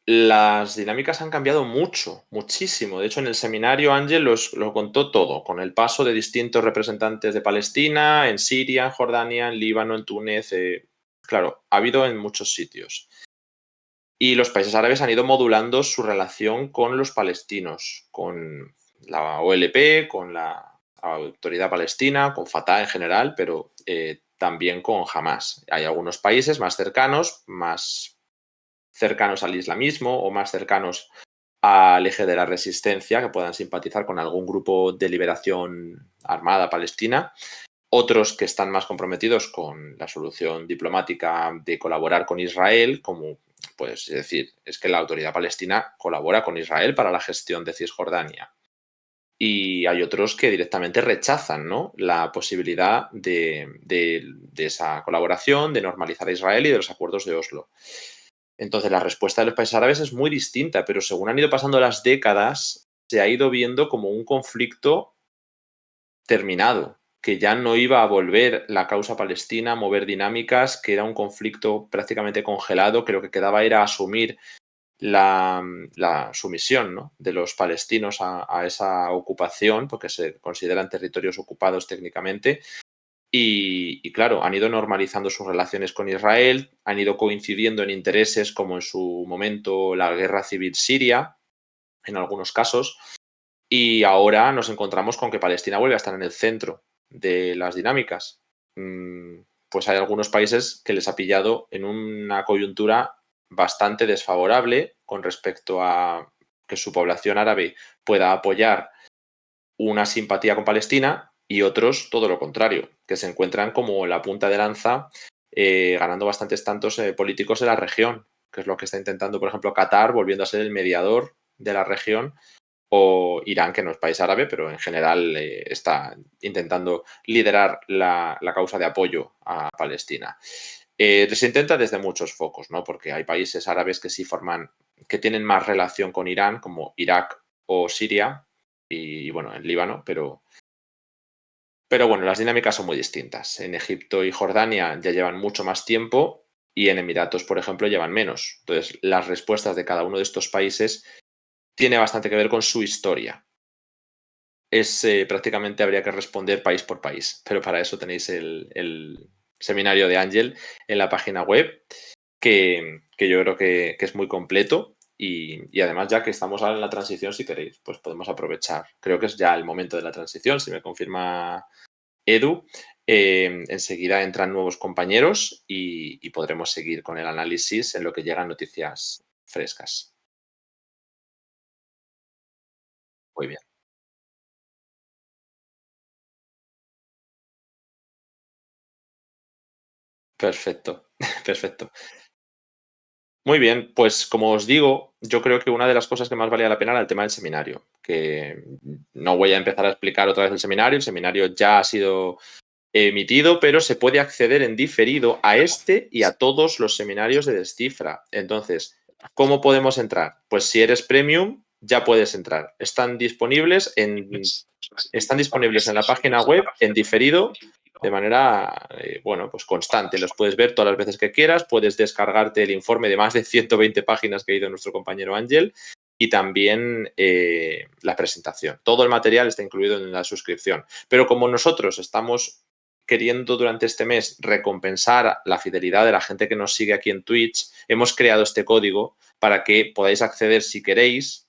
las dinámicas han cambiado mucho, muchísimo. De hecho, en el seminario Ángel lo contó todo, con el paso de distintos representantes de Palestina, en Siria, en Jordania, en Líbano, en Túnez. Claro, ha habido en muchos sitios. Y los países árabes han ido modulando su relación con los palestinos, con la OLP, con la Autoridad Palestina, con Fatah en general, pero también con Hamas. Hay algunos países más cercanos al islamismo o más cercanos al eje de la resistencia que puedan simpatizar con algún grupo de liberación armada palestina, Otros que están más comprometidos con la solución diplomática de colaborar con Israel, como pues decir, es que la autoridad palestina colabora con Israel para la gestión de Cisjordania. Y hay otros que directamente rechazan, ¿no?, la posibilidad de esa colaboración, de normalizar a Israel y de los acuerdos de Oslo. Entonces, la respuesta de los países árabes es muy distinta, pero según han ido pasando las décadas, se ha ido viendo como un conflicto terminado, que ya no iba a volver la causa palestina a mover dinámicas, que era un conflicto prácticamente congelado, que lo que quedaba era asumir la sumisión, ¿no?, de los palestinos a esa ocupación, porque se consideran territorios ocupados técnicamente. Y claro, han ido normalizando sus relaciones con Israel, han ido coincidiendo en intereses como en su momento la guerra civil siria, en algunos casos, y ahora nos encontramos con que Palestina vuelve a estar en el centro de las dinámicas. Pues hay algunos países que les ha pillado en una coyuntura bastante desfavorable con respecto a que su población árabe pueda apoyar una simpatía con Palestina, y otros todo lo contrario, que se encuentran como la punta de lanza, ganando bastantes tantos políticos de la región, que es lo que está intentando, por ejemplo, Qatar, volviendo a ser el mediador de la región, o Irán, que no es país árabe, pero en general está intentando liderar la causa de apoyo a Palestina. Se intenta desde muchos focos, ¿no?, porque hay países árabes que sí que tienen más relación con Irán, como Irak o Siria, y bueno, el Líbano, pero bueno, las dinámicas son muy distintas. En Egipto y Jordania ya llevan mucho más tiempo y en Emiratos, por ejemplo, llevan menos. Entonces, las respuestas de cada uno de estos países tiene bastante que ver con su historia. Prácticamente habría que responder país por país, pero para eso tenéis el seminario de Ángel en la página web, que yo creo que es muy completo, y además, ya que estamos ahora en la transición, si queréis, pues podemos aprovechar. Creo que es ya el momento de la transición, si me confirma Edu. Enseguida entran nuevos compañeros y podremos seguir con el análisis en lo que llegan noticias frescas. Muy bien, perfecto, perfecto. Muy bien, pues como os digo, yo creo que una de las cosas que más valía la pena era el tema del seminario, que no voy a empezar a explicar otra vez el seminario ya ha sido emitido, pero se puede acceder en diferido a este y a todos los seminarios de Descifra. Entonces, ¿cómo podemos entrar? Pues si eres premium, ya puedes entrar. Están disponibles en la página web en diferido de manera, bueno, pues constante. Los puedes ver todas las veces que quieras, puedes descargarte el informe de más de 120 páginas que ha ido nuestro compañero Ángel, y también la presentación. Todo el material está incluido en la suscripción. Pero como nosotros estamos queriendo durante este mes recompensar la fidelidad de la gente que nos sigue aquí en Twitch, hemos creado este código para que podáis acceder, si queréis,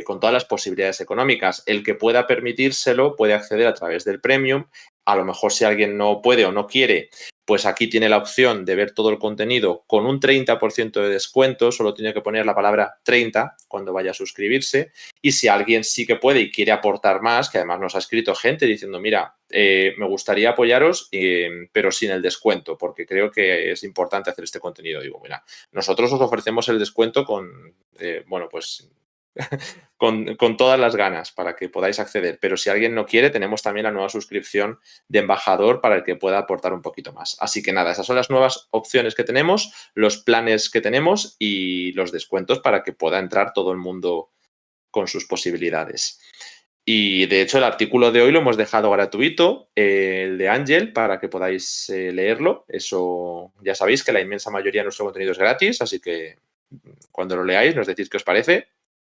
con todas las posibilidades económicas. El que pueda permitírselo puede acceder a través del Premium. A lo mejor, si alguien no puede o no quiere, pues aquí tiene la opción de ver todo el contenido con un 30% de descuento. Solo tiene que poner la palabra 30 cuando vaya a suscribirse. Y si alguien sí que puede y quiere aportar más, que además nos ha escrito gente diciendo, mira, me gustaría apoyaros, pero sin el descuento, porque creo que es importante hacer este contenido. Digo, mira, nosotros os ofrecemos el descuento bueno, pues con todas las ganas para que podáis acceder. Pero si alguien no quiere, tenemos también la nueva suscripción de embajador para el que pueda aportar un poquito más. Así que nada, esas son las nuevas opciones que tenemos, los planes que tenemos y los descuentos para que pueda entrar todo el mundo con sus posibilidades. Y de hecho, el artículo de hoy lo hemos dejado gratuito, el de Ángel, para que podáis leerlo. Eso ya sabéis que la inmensa mayoría de nuestro contenido es gratis, así que cuando lo leáis nos decís qué os parece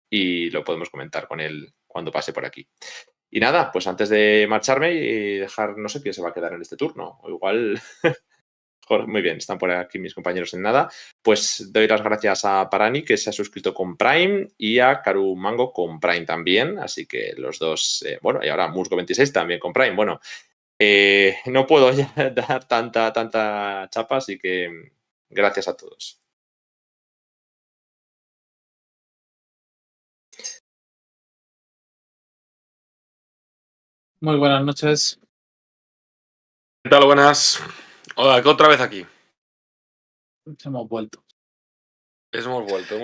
y lo podemos comentar con él cuando pase por aquí. Y nada, pues antes de marcharme y dejar, no sé quién se va a quedar en este turno, o igual, muy bien, están por aquí mis compañeros en nada, pues doy las gracias a Parani, que se ha suscrito con Prime, y a Karu Mango con Prime también, así que los dos, bueno, y ahora Musgo26 también con Prime. Bueno, no puedo ya dar tanta chapa, así que gracias a todos. Muy buenas noches. ¿Qué tal? Buenas. Hola, que otra vez aquí. Hemos vuelto. Hemos vuelto.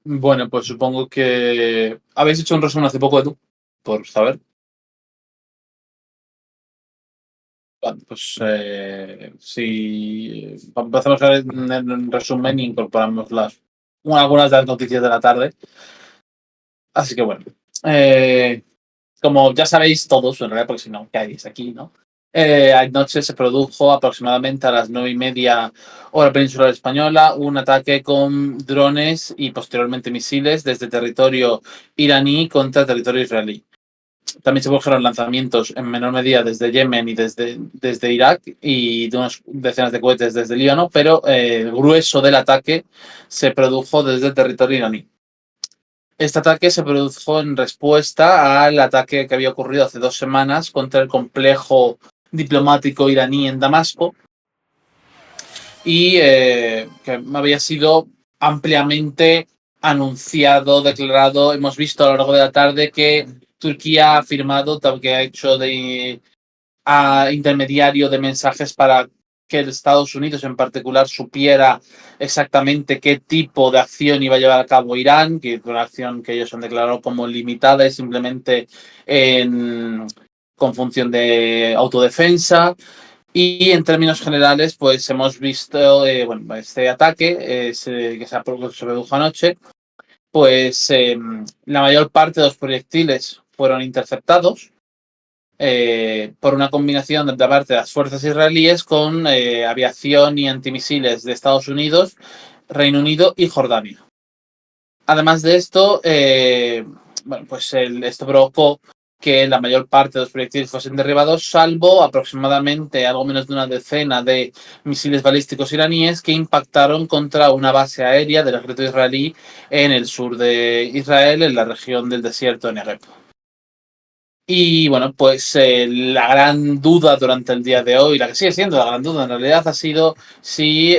Bueno, pues supongo que habéis hecho un resumen hace poco, Edu, por saber. Vale, pues si empezamos a ver en resumen y incorporamos algunas de las noticias de la tarde. Así que bueno, como ya sabéis todos, en realidad, porque si no, caéis aquí, ¿no? Anoche se produjo aproximadamente a las 9:30 hora peninsular española un ataque con drones y posteriormente misiles desde territorio iraní contra territorio israelí. También se produjeron lanzamientos en menor medida desde Yemen y desde Irak y de unas decenas de cohetes desde Líbano, pero el grueso del ataque se produjo desde el territorio iraní. Este ataque se produjo en respuesta al ataque que había ocurrido hace 2 semanas contra el complejo diplomático iraní en Damasco y que había sido ampliamente anunciado, declarado. Hemos visto a lo largo de la tarde que Turquía ha firmado, que ha hecho de intermediario de mensajes para que Estados Unidos en particular supiera exactamente qué tipo de acción iba a llevar a cabo Irán, que es una acción que ellos han declarado como limitada y simplemente con función de autodefensa. Y en términos generales, pues hemos visto este ataque que se produjo anoche, pues la mayor parte de los proyectiles fueron interceptados por una combinación de parte de las fuerzas israelíes con aviación y antimisiles de Estados Unidos, Reino Unido y Jordania. Además de esto, esto provocó que la mayor parte de los proyectiles fuesen derribados, salvo aproximadamente algo menos de una decena de misiles balísticos iraníes que impactaron contra una base aérea del ejército israelí en el sur de Israel, en la región del desierto de Negev. Y bueno, pues la gran duda durante el día de hoy, la que sigue siendo la gran duda en realidad, ha sido si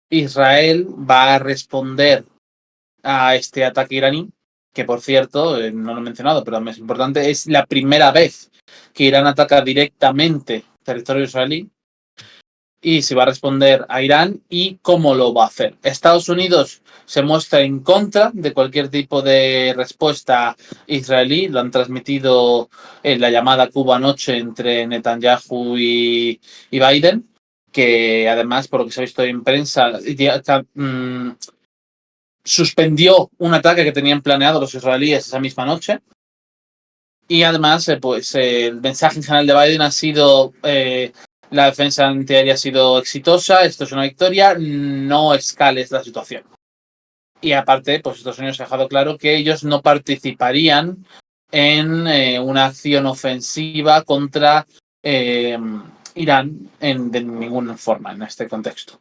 Israel va a responder a este ataque iraní, que por cierto, no lo he mencionado, pero también es importante, es la primera vez que Irán ataca directamente territorio israelí, y si va a responder a Irán y cómo lo va a hacer. Estados Unidos se muestra en contra de cualquier tipo de respuesta israelí. Lo han transmitido en la llamada Cuba anoche entre Netanyahu y Biden, que además, por lo que se ha visto en prensa, suspendió un ataque que tenían planeado los israelíes esa misma noche. Y además, el mensaje en general de Biden ha sido la defensa antiaérea ha sido exitosa, esto es una victoria, no escales la situación. Y aparte, pues Estados Unidos ha dejado claro que ellos no participarían en una acción ofensiva contra Irán de ninguna forma en este contexto.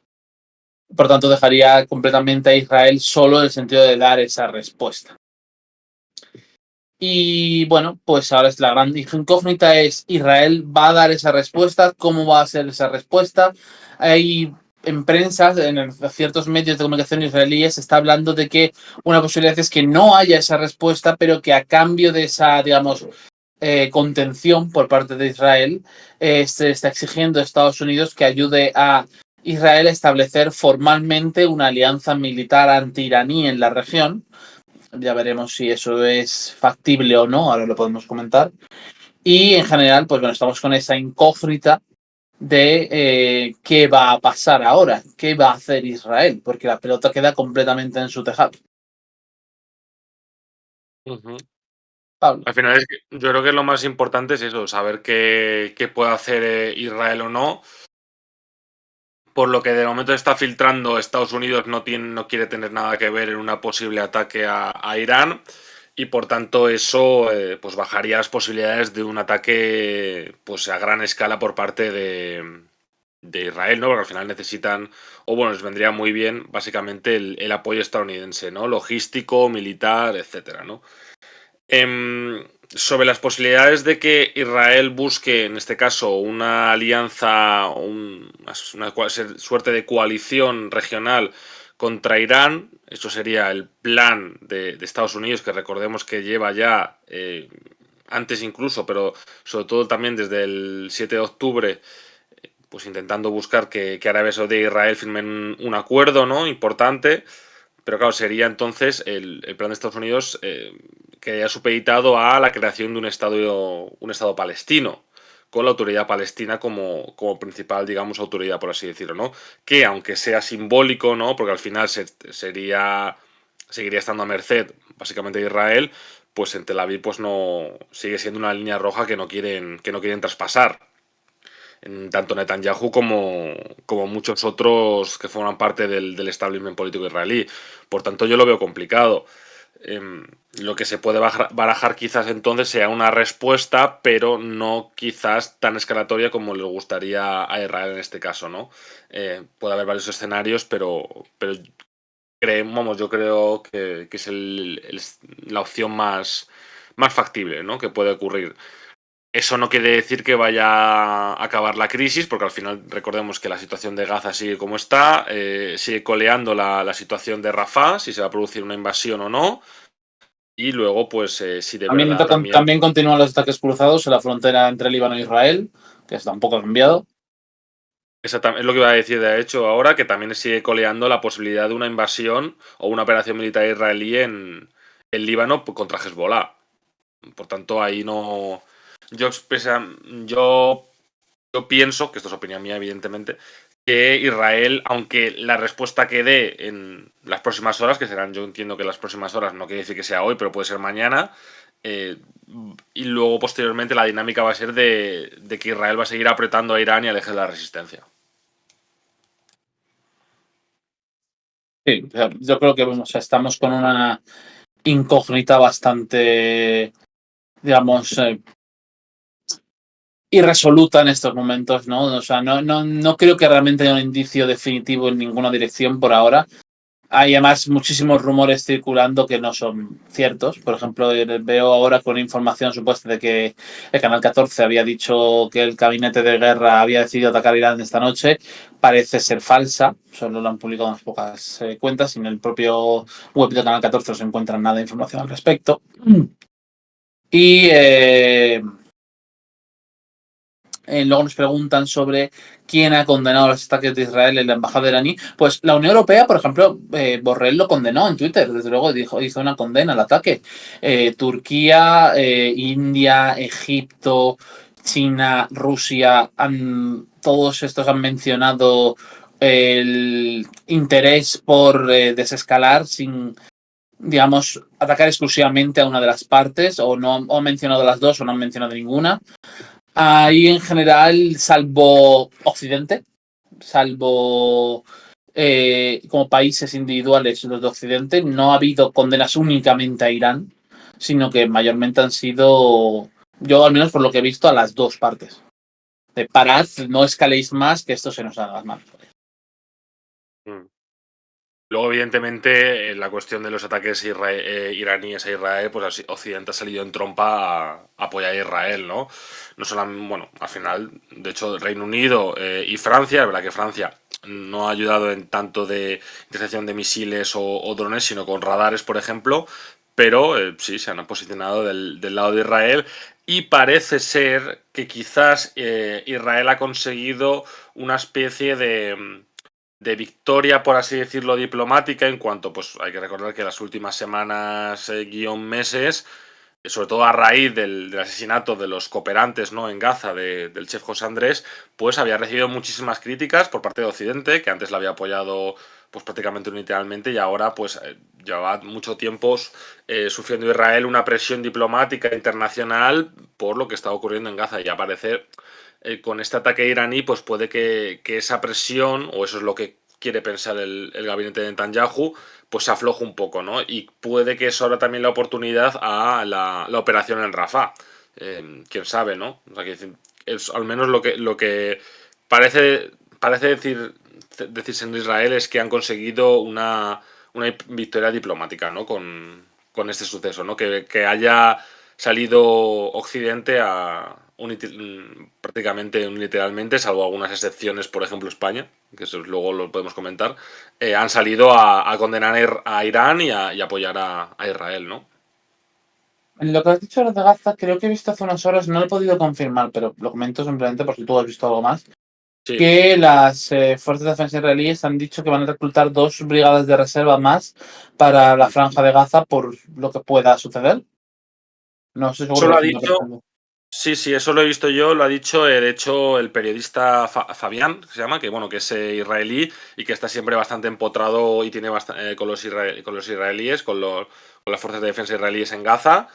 Por tanto, dejaría completamente a Israel solo en el sentido de dar esa respuesta. Y bueno, pues ahora es la gran incógnita es, ¿Israel va a dar esa respuesta? ¿Cómo va a ser esa respuesta? Hay en prensa, en ciertos medios de comunicación israelíes, se está hablando de que una posibilidad es que no haya esa respuesta, pero que a cambio de esa, digamos, contención por parte de Israel, se está exigiendo a Estados Unidos que ayude a Israel a establecer formalmente una alianza militar anti-iraní en la región. Ya veremos si eso es factible o no, ahora lo podemos comentar. Y en general, pues bueno, estamos con esa incógnita de qué va a pasar ahora, qué va a hacer Israel, porque la pelota queda completamente en su tejado. Pablo. Al final, yo creo que lo más importante es eso, saber qué puede hacer Israel o no. Por lo que de momento está filtrando, Estados Unidos no quiere tener nada que ver en un posible ataque a Irán, y por tanto eso pues bajaría las posibilidades de un ataque pues a gran escala por parte de Israel, ¿no? Porque al final necesitan, o bueno, les vendría muy bien básicamente el apoyo estadounidense, ¿no? Logístico, militar, etcétera, ¿no? Sobre las posibilidades de que Israel busque, en este caso, una alianza, una suerte de coalición regional contra Irán, eso sería el plan de Estados Unidos, que recordemos que lleva ya antes incluso, pero sobre todo también desde el 7 de octubre, pues intentando buscar que Arabia Saudí e Israel firmen un acuerdo, ¿no? Importante. Pero claro, sería entonces el plan de Estados Unidos que haya supeditado a la creación de un estado palestino, con la autoridad palestina como principal, digamos, autoridad, por así decirlo, ¿no? Que aunque sea simbólico, ¿no? Porque al final seguiría estando a merced, básicamente, de Israel, pues en Tel Aviv pues no sigue siendo una línea roja que no quieren traspasar. Tanto Netanyahu como muchos otros que forman parte del establishment político israelí. Por tanto, yo lo veo complicado. Lo que se puede barajar quizás entonces sea una respuesta, pero no quizás tan escalatoria como le gustaría a Israel en este caso, ¿no? Puede haber varios escenarios, pero yo creo que es la opción más factible, ¿no? Que puede ocurrir. Eso no quiere decir que vaya a acabar la crisis, porque al final recordemos que la situación de Gaza sigue como está, sigue coleando la situación de Rafah, si se va a producir una invasión o no, y luego, pues, si de verdad también... También continúan los ataques cruzados en la frontera entre Líbano e Israel, que tampoco ha cambiado. Es lo que iba a decir, de hecho, ahora, que también sigue coleando la posibilidad de una invasión o una operación militar israelí en Líbano contra Hezbollah. Por tanto, ahí no... Yo, yo Yo pienso, que esto es opinión mía, evidentemente, que Israel, aunque la respuesta que dé en las próximas horas, que serán, yo entiendo que las próximas horas, no quiere decir que sea hoy, pero puede ser mañana, y luego posteriormente la dinámica va a ser de que Israel va a seguir apretando a Irán y al eje de la resistencia. Sí, o sea, yo creo que estamos con una incógnita bastante, digamos, irresoluta en estos momentos, ¿no? O sea, no creo que realmente haya un indicio definitivo en ninguna dirección por ahora. Hay además muchísimos rumores circulando que no son ciertos. Por ejemplo, veo ahora con información supuesta de que el Canal 14 había dicho que el gabinete de guerra había decidido atacar Irán esta noche. Parece ser falsa. Solo lo han publicado unas pocas cuentas y en el propio web del Canal 14 no se encuentra nada de información al respecto. Y luego nos preguntan sobre quién ha condenado los ataques de Israel en la embajada iraní. Pues la Unión Europea, por ejemplo, Borrell lo condenó en Twitter, desde luego hizo una condena al ataque. Turquía, India, Egipto, China, Rusia, todos estos han mencionado el interés por desescalar sin, digamos, atacar exclusivamente a una de las partes, o no han mencionado las dos o no han mencionado ninguna. Ahí en general, salvo Occidente, salvo como países individuales los de Occidente, no ha habido condenas únicamente a Irán, sino que mayormente han sido, yo al menos por lo que he visto, a las dos partes. De parad, no escaléis más, que esto se nos haga las manos. Luego, evidentemente, la cuestión de los ataques iraníes a Israel, pues así, Occidente ha salido en trompa a apoyar a Israel, ¿no? No solamente, bueno, al final, de hecho, Reino Unido y Francia, es verdad que Francia no ha ayudado en tanto de intercepción de misiles o drones, sino con radares, por ejemplo, pero sí, se han posicionado del lado de Israel y parece ser que quizás Israel ha conseguido una especie de victoria, por así decirlo, diplomática, en cuanto, pues hay que recordar que las últimas semanas, meses, sobre todo a raíz del asesinato de los cooperantes, ¿no?, en Gaza del chef José Andrés, pues había recibido muchísimas críticas por parte de Occidente, que antes la había apoyado pues prácticamente unilateralmente y ahora pues llevaba mucho tiempo sufriendo Israel una presión diplomática internacional por lo que estaba ocurriendo en Gaza y aparecer con este ataque iraní, pues puede que esa presión, o eso es lo que quiere pensar el gabinete de Netanyahu, pues se afloje un poco, ¿no? Y puede que eso ahora también la oportunidad a la operación en Rafah. Quién sabe, ¿no? O sea, que es al menos lo que parece decirse en Israel es que han conseguido una victoria diplomática, ¿no? Con este suceso, ¿no? Que haya salido Occidente prácticamente unilateralmente, salvo algunas excepciones, por ejemplo España, que eso luego lo podemos comentar, han salido a condenar a Irán y apoyar a Israel, ¿no? Lo que has dicho de Gaza, creo que he visto hace unas horas, no lo he podido confirmar, pero lo comento simplemente por si tú has visto algo más, Sí. que las fuerzas de defensa israelíes han dicho que van a reclutar 2 brigadas de reserva más para la franja de Gaza por lo que pueda suceder. No estoy seguro Eso lo ha de lo dicho. Sí, eso lo he visto yo, lo ha dicho, de hecho, el periodista Fabián, que se llama, que bueno, que es israelí y que está siempre bastante empotrado y tiene con los israelíes, con las fuerzas de defensa israelíes en Gaza.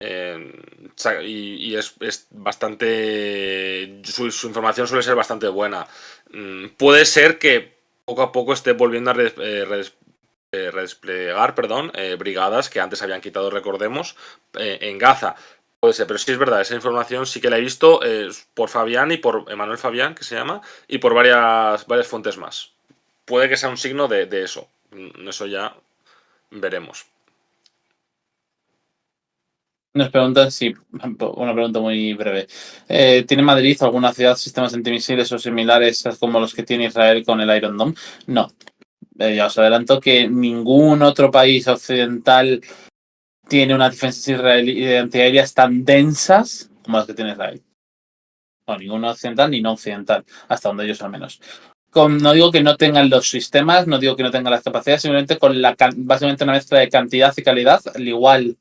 Y es bastante. Su información suele ser bastante buena. Puede ser que poco a poco esté volviendo a redesplegar, brigadas que antes habían quitado, recordemos, en Gaza. Puede ser, pero sí es verdad, esa información sí que la he visto por Fabián y por Emanuel Fabián, que se llama, y por varias fuentes más. Puede que sea un signo de eso. Eso ya veremos. Nos preguntan si, una pregunta muy breve. ¿Tiene Madrid o alguna ciudad sistemas antimisiles o similares como los que tiene Israel con el Iron Dome? No. Ya os adelanto que ningún otro país occidental tiene unas defensas antiaéreas tan densas como las que tiene Israel. No, ningún occidental ni no occidental, hasta donde ellos al menos. No digo que no tengan los sistemas, no digo que no tengan las capacidades, simplemente con básicamente una mezcla de cantidad y calidad, al igual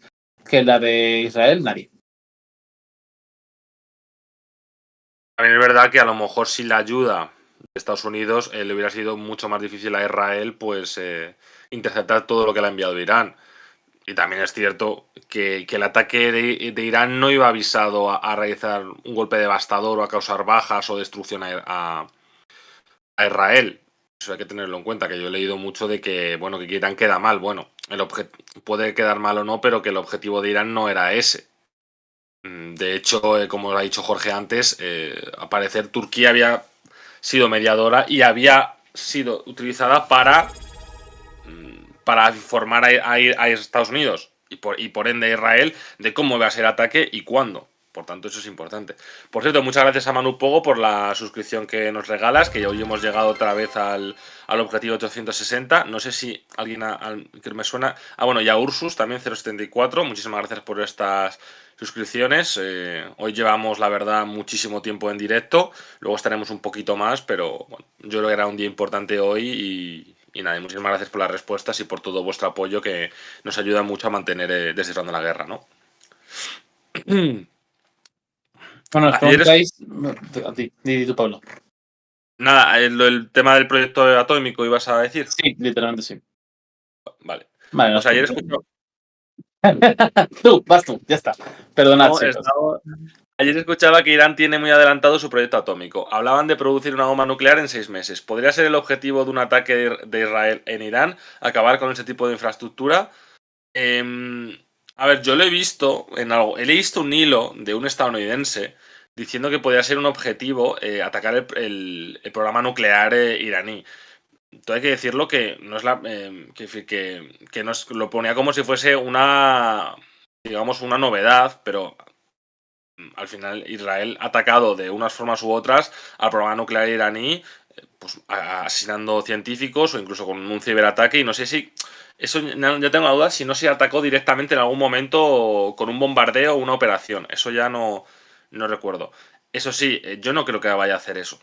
que la de Israel, nadie. También es verdad que a lo mejor sin la ayuda de Estados Unidos le hubiera sido mucho más difícil a Israel pues interceptar todo lo que le ha enviado Irán. Y también es cierto que el ataque de Irán no iba avisado a realizar un golpe devastador o a causar bajas o destrucción a Israel. Eso hay que tenerlo en cuenta, que yo he leído mucho de que, bueno, que Irán queda mal. Bueno, puede quedar mal o no, pero que el objetivo de Irán no era ese. De hecho, como ha dicho Jorge antes, al parecer Turquía había sido mediadora y había sido utilizada para informar a Estados Unidos y por ende a Israel de cómo va a ser el ataque y cuándo. Por tanto, eso es importante. Por cierto, muchas gracias a Manu Pogo por la suscripción que nos regalas, que hoy hemos llegado otra vez al objetivo 860. No sé si alguien que me suena. Ah, bueno, y a Ursus también 074. Muchísimas gracias por estas suscripciones. Hoy llevamos, la verdad, muchísimo tiempo en directo. Luego estaremos un poquito más, pero bueno, yo creo que era un día importante hoy y nada, muchísimas gracias por las respuestas y por todo vuestro apoyo que nos ayuda mucho a mantener descifrando la guerra, ¿no? Bueno, os preguntáis a ti, di tú, Pablo. Nada, el tema del proyecto atómico ibas a decir. Sí, literalmente sí. Vale. Vale, Pues ayer escuchaba. Vas tú, ya está. Perdonad, chicos. Ayer escuchaba que Irán tiene muy adelantado su proyecto atómico. Hablaban de producir una bomba nuclear en 6 meses. ¿Podría ser el objetivo de un ataque de Israel en Irán acabar con ese tipo de infraestructura? A ver, yo lo he visto en algo. He visto un hilo de un estadounidense diciendo que podría ser un objetivo atacar el programa nuclear iraní. Todo hay que decirlo que no es que nos lo ponía como si fuese una, digamos, una novedad, pero al final Israel ha atacado de unas formas u otras al programa nuclear iraní, pues asesinando científicos o incluso con un ciberataque, y no sé si eso, yo tengo la duda si no se atacó directamente en algún momento con un bombardeo o una operación. Eso ya no recuerdo. Eso sí, yo no creo que vaya a hacer eso.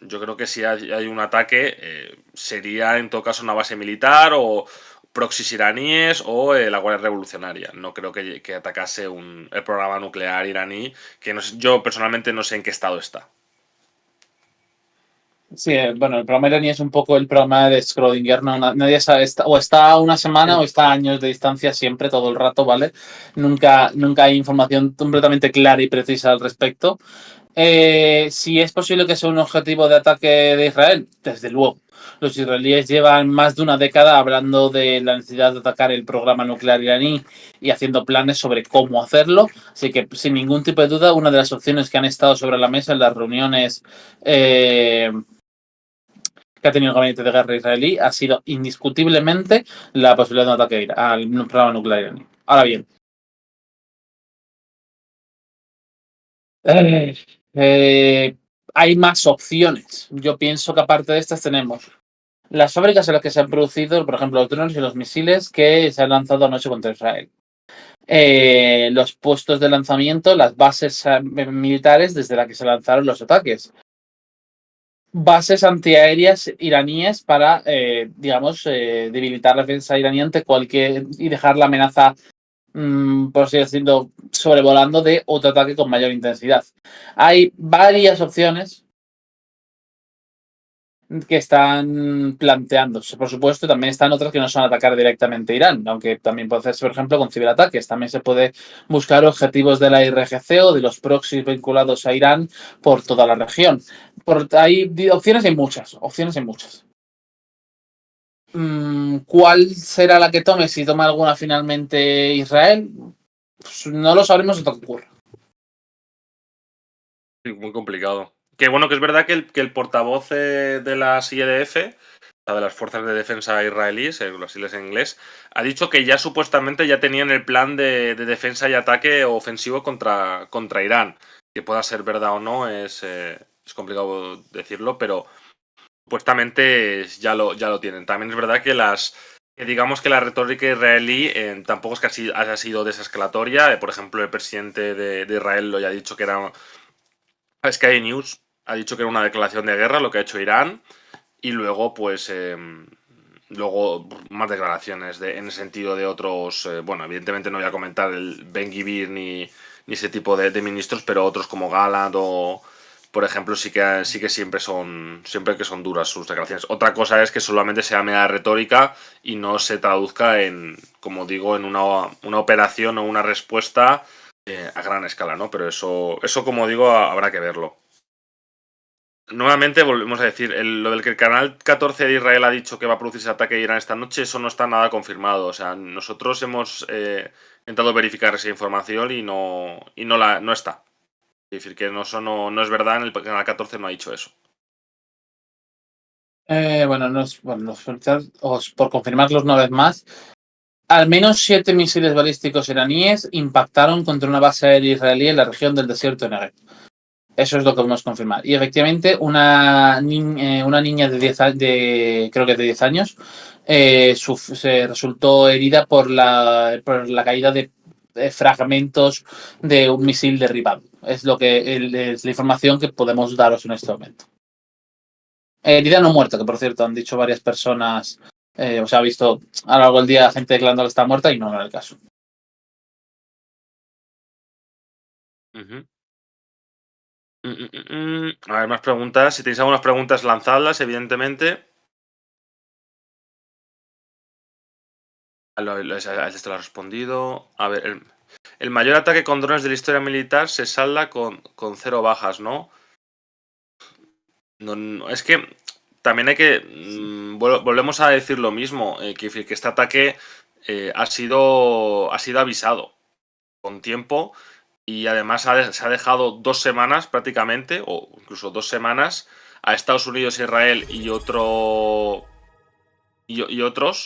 Yo creo que si hay un ataque, sería en todo caso una base militar o proxies iraníes o la Guardia Revolucionaria. No creo que atacase el programa nuclear iraní, que yo personalmente no sé en qué estado está. Sí, bueno, el programa iraní es un poco el programa de Schrödinger, ¿no? Nadie sabe, o está a una semana o está a años de distancia siempre, todo el rato, ¿vale? Nunca hay información completamente clara y precisa al respecto. Si es posible que sea un objetivo de ataque de Israel, desde luego. Los israelíes llevan más de una década hablando de la necesidad de atacar el programa nuclear iraní y haciendo planes sobre cómo hacerlo. Así que, sin ningún tipo de duda, una de las opciones que han estado sobre la mesa en las reuniones que ha tenido el gabinete de guerra israelí ha sido indiscutiblemente la posibilidad de un ataque al programa nuclear iraní. Ahora bien, hay más opciones. Yo pienso que aparte de estas tenemos las fábricas en las que se han producido, por ejemplo, los drones y los misiles que se han lanzado anoche contra Israel. los puestos de lanzamiento, las bases militares desde las que se lanzaron los ataques. Bases antiaéreas iraníes para, debilitar la defensa iraní ante cualquier y dejar la amenaza, por así decirlo, sobrevolando de otro ataque con mayor intensidad. Hay varias opciones que están planteándose. Por supuesto, también están otras que no son atacar directamente a Irán, aunque también puede hacerse, por ejemplo, con ciberataques. También se puede buscar objetivos de la IRGC o de los proxies vinculados a Irán por toda la región. Hay opciones, hay muchas. ¿Cuál será la que tome? Si toma alguna finalmente Israel, pues no lo sabremos hasta que ocurra. Sí, muy complicado. Que bueno, que es verdad que el portavoz de las IDF, de las Fuerzas de Defensa israelíes, las siglas en inglés, ha dicho que ya supuestamente ya tenían el plan de defensa y ataque ofensivo contra Irán. Que pueda ser verdad o no es complicado decirlo, pero supuestamente ya lo tienen. También es verdad que digamos que la retórica israelí tampoco es que haya sido desescalatoria. Por ejemplo, el presidente de Israel lo ya ha dicho que era... Sky News ha dicho que era una declaración de guerra lo que ha hecho Irán y luego pues luego más declaraciones en el sentido de otros, bueno, evidentemente no voy a comentar el Ben-Gvir ni ese tipo de ministros, pero otros como Gallant o por ejemplo sí que siempre que son duras sus declaraciones. Otra cosa es que solamente sea mera retórica y no se traduzca en, como digo, en una operación o una respuesta a gran escala, ¿no? Pero eso como digo, habrá que verlo. Nuevamente volvemos a decir, lo del que el canal 14 de Israel ha dicho que va a producirse ataque a Irán esta noche, eso no está nada confirmado. O sea, nosotros hemos intentado verificar esa información y no está. Es decir, que eso no es verdad, en el canal 14 no ha dicho eso. Por confirmarlos una vez más, al menos 7 misiles balísticos iraníes impactaron contra una base aérea israelí en la región del desierto de Negev. Eso es lo que podemos confirmar. Y efectivamente, una niña creo que de 10 años se resultó herida por la caída de fragmentos de un misil derribado. Es la información que podemos daros en este momento. Herida no muerta, que por cierto han dicho varias personas, ha visto a lo largo del día gente declarando que está muerta y no era el caso. A ver, más preguntas. Si tenéis algunas preguntas, lanzadlas, evidentemente. Esto lo ha respondido. A ver, el mayor ataque con drones de la historia militar se salda con 0 bajas, ¿no? No, es que también hay que... volvemos a decir lo mismo. Que este ataque ha sido avisado con tiempo y además se ha dejado 2 semanas prácticamente, o incluso 2 semanas, a Estados Unidos, Israel y otros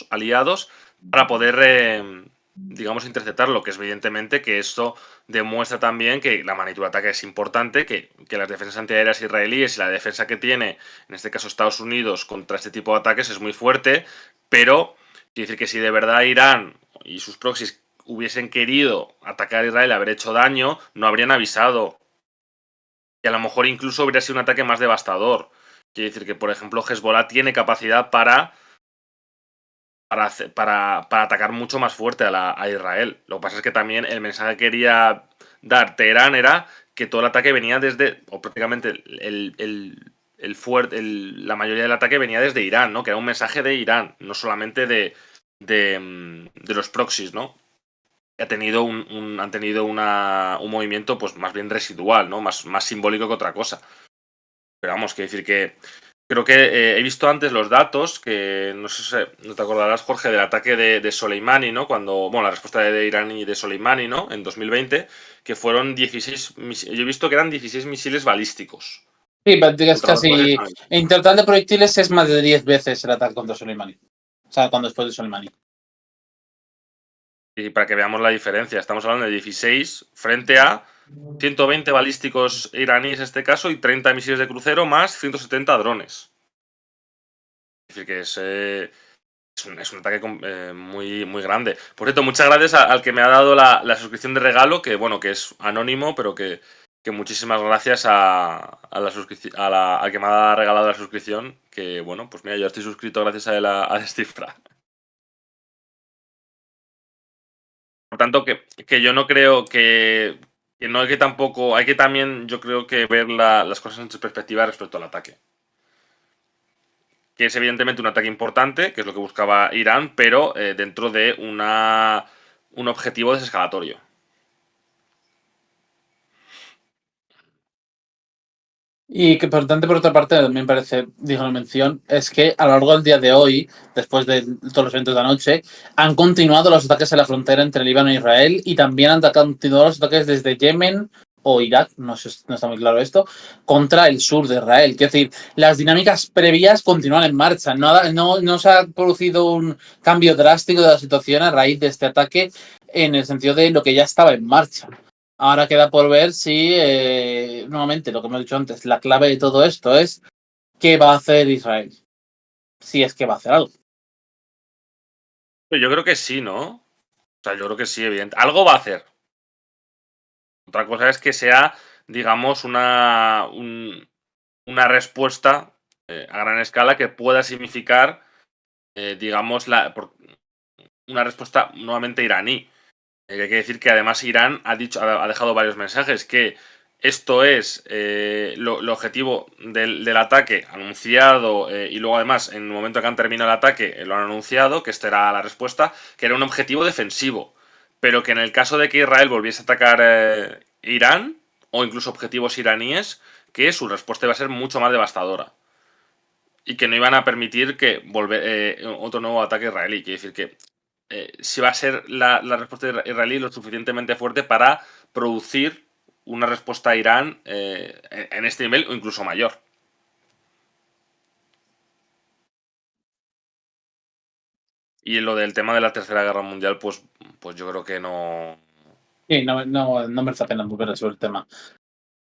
aliados para poder, digamos, interceptarlo, que es evidentemente que esto demuestra también que la magnitud de ataque es importante, que las defensas antiaéreas israelíes y la defensa que tiene, en este caso Estados Unidos, contra este tipo de ataques es muy fuerte, pero quiere decir que si de verdad Irán y sus proxies hubiesen querido atacar a Israel y haber hecho daño, no habrían avisado. Y a lo mejor incluso hubiera sido un ataque más devastador. Quiere decir que, por ejemplo, Hezbollah tiene capacidad para atacar mucho más fuerte a Israel. Lo que pasa es que también el mensaje que quería dar Teherán era que todo el ataque venía desde, o prácticamente la mayoría del ataque venía desde Irán, ¿no? Que era un mensaje de Irán, no solamente de los proxies, ¿no? Han tenido un movimiento pues más bien residual, ¿no? Más simbólico que otra cosa. Pero vamos, quiero decir que creo que he visto antes los datos, que no sé si no te acordarás, Jorge, del ataque de Soleimani, ¿no? Bueno, la respuesta de Irán y de Soleimani, ¿no? En 2020, que fueron 16 misiles. Yo he visto que eran 16 misiles balísticos. Sí, es casi. En total de proyectiles es más de 10 veces el ataque contra Soleimani. O sea, después de Soleimani. Y para que veamos la diferencia, estamos hablando de 16 frente a 120 balísticos iraníes en este caso y 30 misiles de crucero más 170 drones. Es decir, que es es un ataque muy, muy grande. Por cierto, muchas gracias al que me ha dado la suscripción de regalo, que bueno, que es anónimo, pero que muchísimas gracias al que me ha regalado la suscripción, que bueno, pues mira, yo estoy suscrito gracias a Descifra. Por tanto, que yo no creo que no hay que tampoco, hay que también, yo creo que ver las cosas en su perspectiva respecto al ataque. Que es evidentemente un ataque importante, que es lo que buscaba Irán, pero dentro de un objetivo desescalatorio. Y que importante, por otra parte, también parece, dijo la mención, es que a lo largo del día de hoy, después de todos los eventos de anoche, han continuado los ataques en la frontera entre Líbano e Israel y también han continuado los ataques desde Yemen o Irak, no está muy claro esto, contra el sur de Israel. Quiero decir, las dinámicas previas continúan en marcha. No se ha producido un cambio drástico de la situación a raíz de este ataque en el sentido de lo que ya estaba en marcha. Ahora queda por ver si, nuevamente, lo que hemos dicho antes, la clave de todo esto es qué va a hacer Israel. Si es que va a hacer algo. Yo creo que sí, ¿no? O sea, yo creo que sí, evidente. Algo va a hacer. Otra cosa es que sea, digamos, una respuesta a gran escala que pueda significar, digamos, una respuesta nuevamente iraní. Hay que decir que además Irán ha dejado varios mensajes que esto es el objetivo del ataque anunciado y luego además en el momento que han terminado el ataque lo han anunciado, que esta era la respuesta, que era un objetivo defensivo, pero que en el caso de que Israel volviese a atacar Irán o incluso objetivos iraníes, que su respuesta iba a ser mucho más devastadora y que no iban a permitir que otro nuevo ataque israelí. Quiere decir que si va a ser la respuesta israelí lo suficientemente fuerte para producir una respuesta a Irán en este nivel o incluso mayor. Y en lo del tema de la Tercera Guerra Mundial, pues yo creo que no. Sí, no merece la pena volver sobre el tema.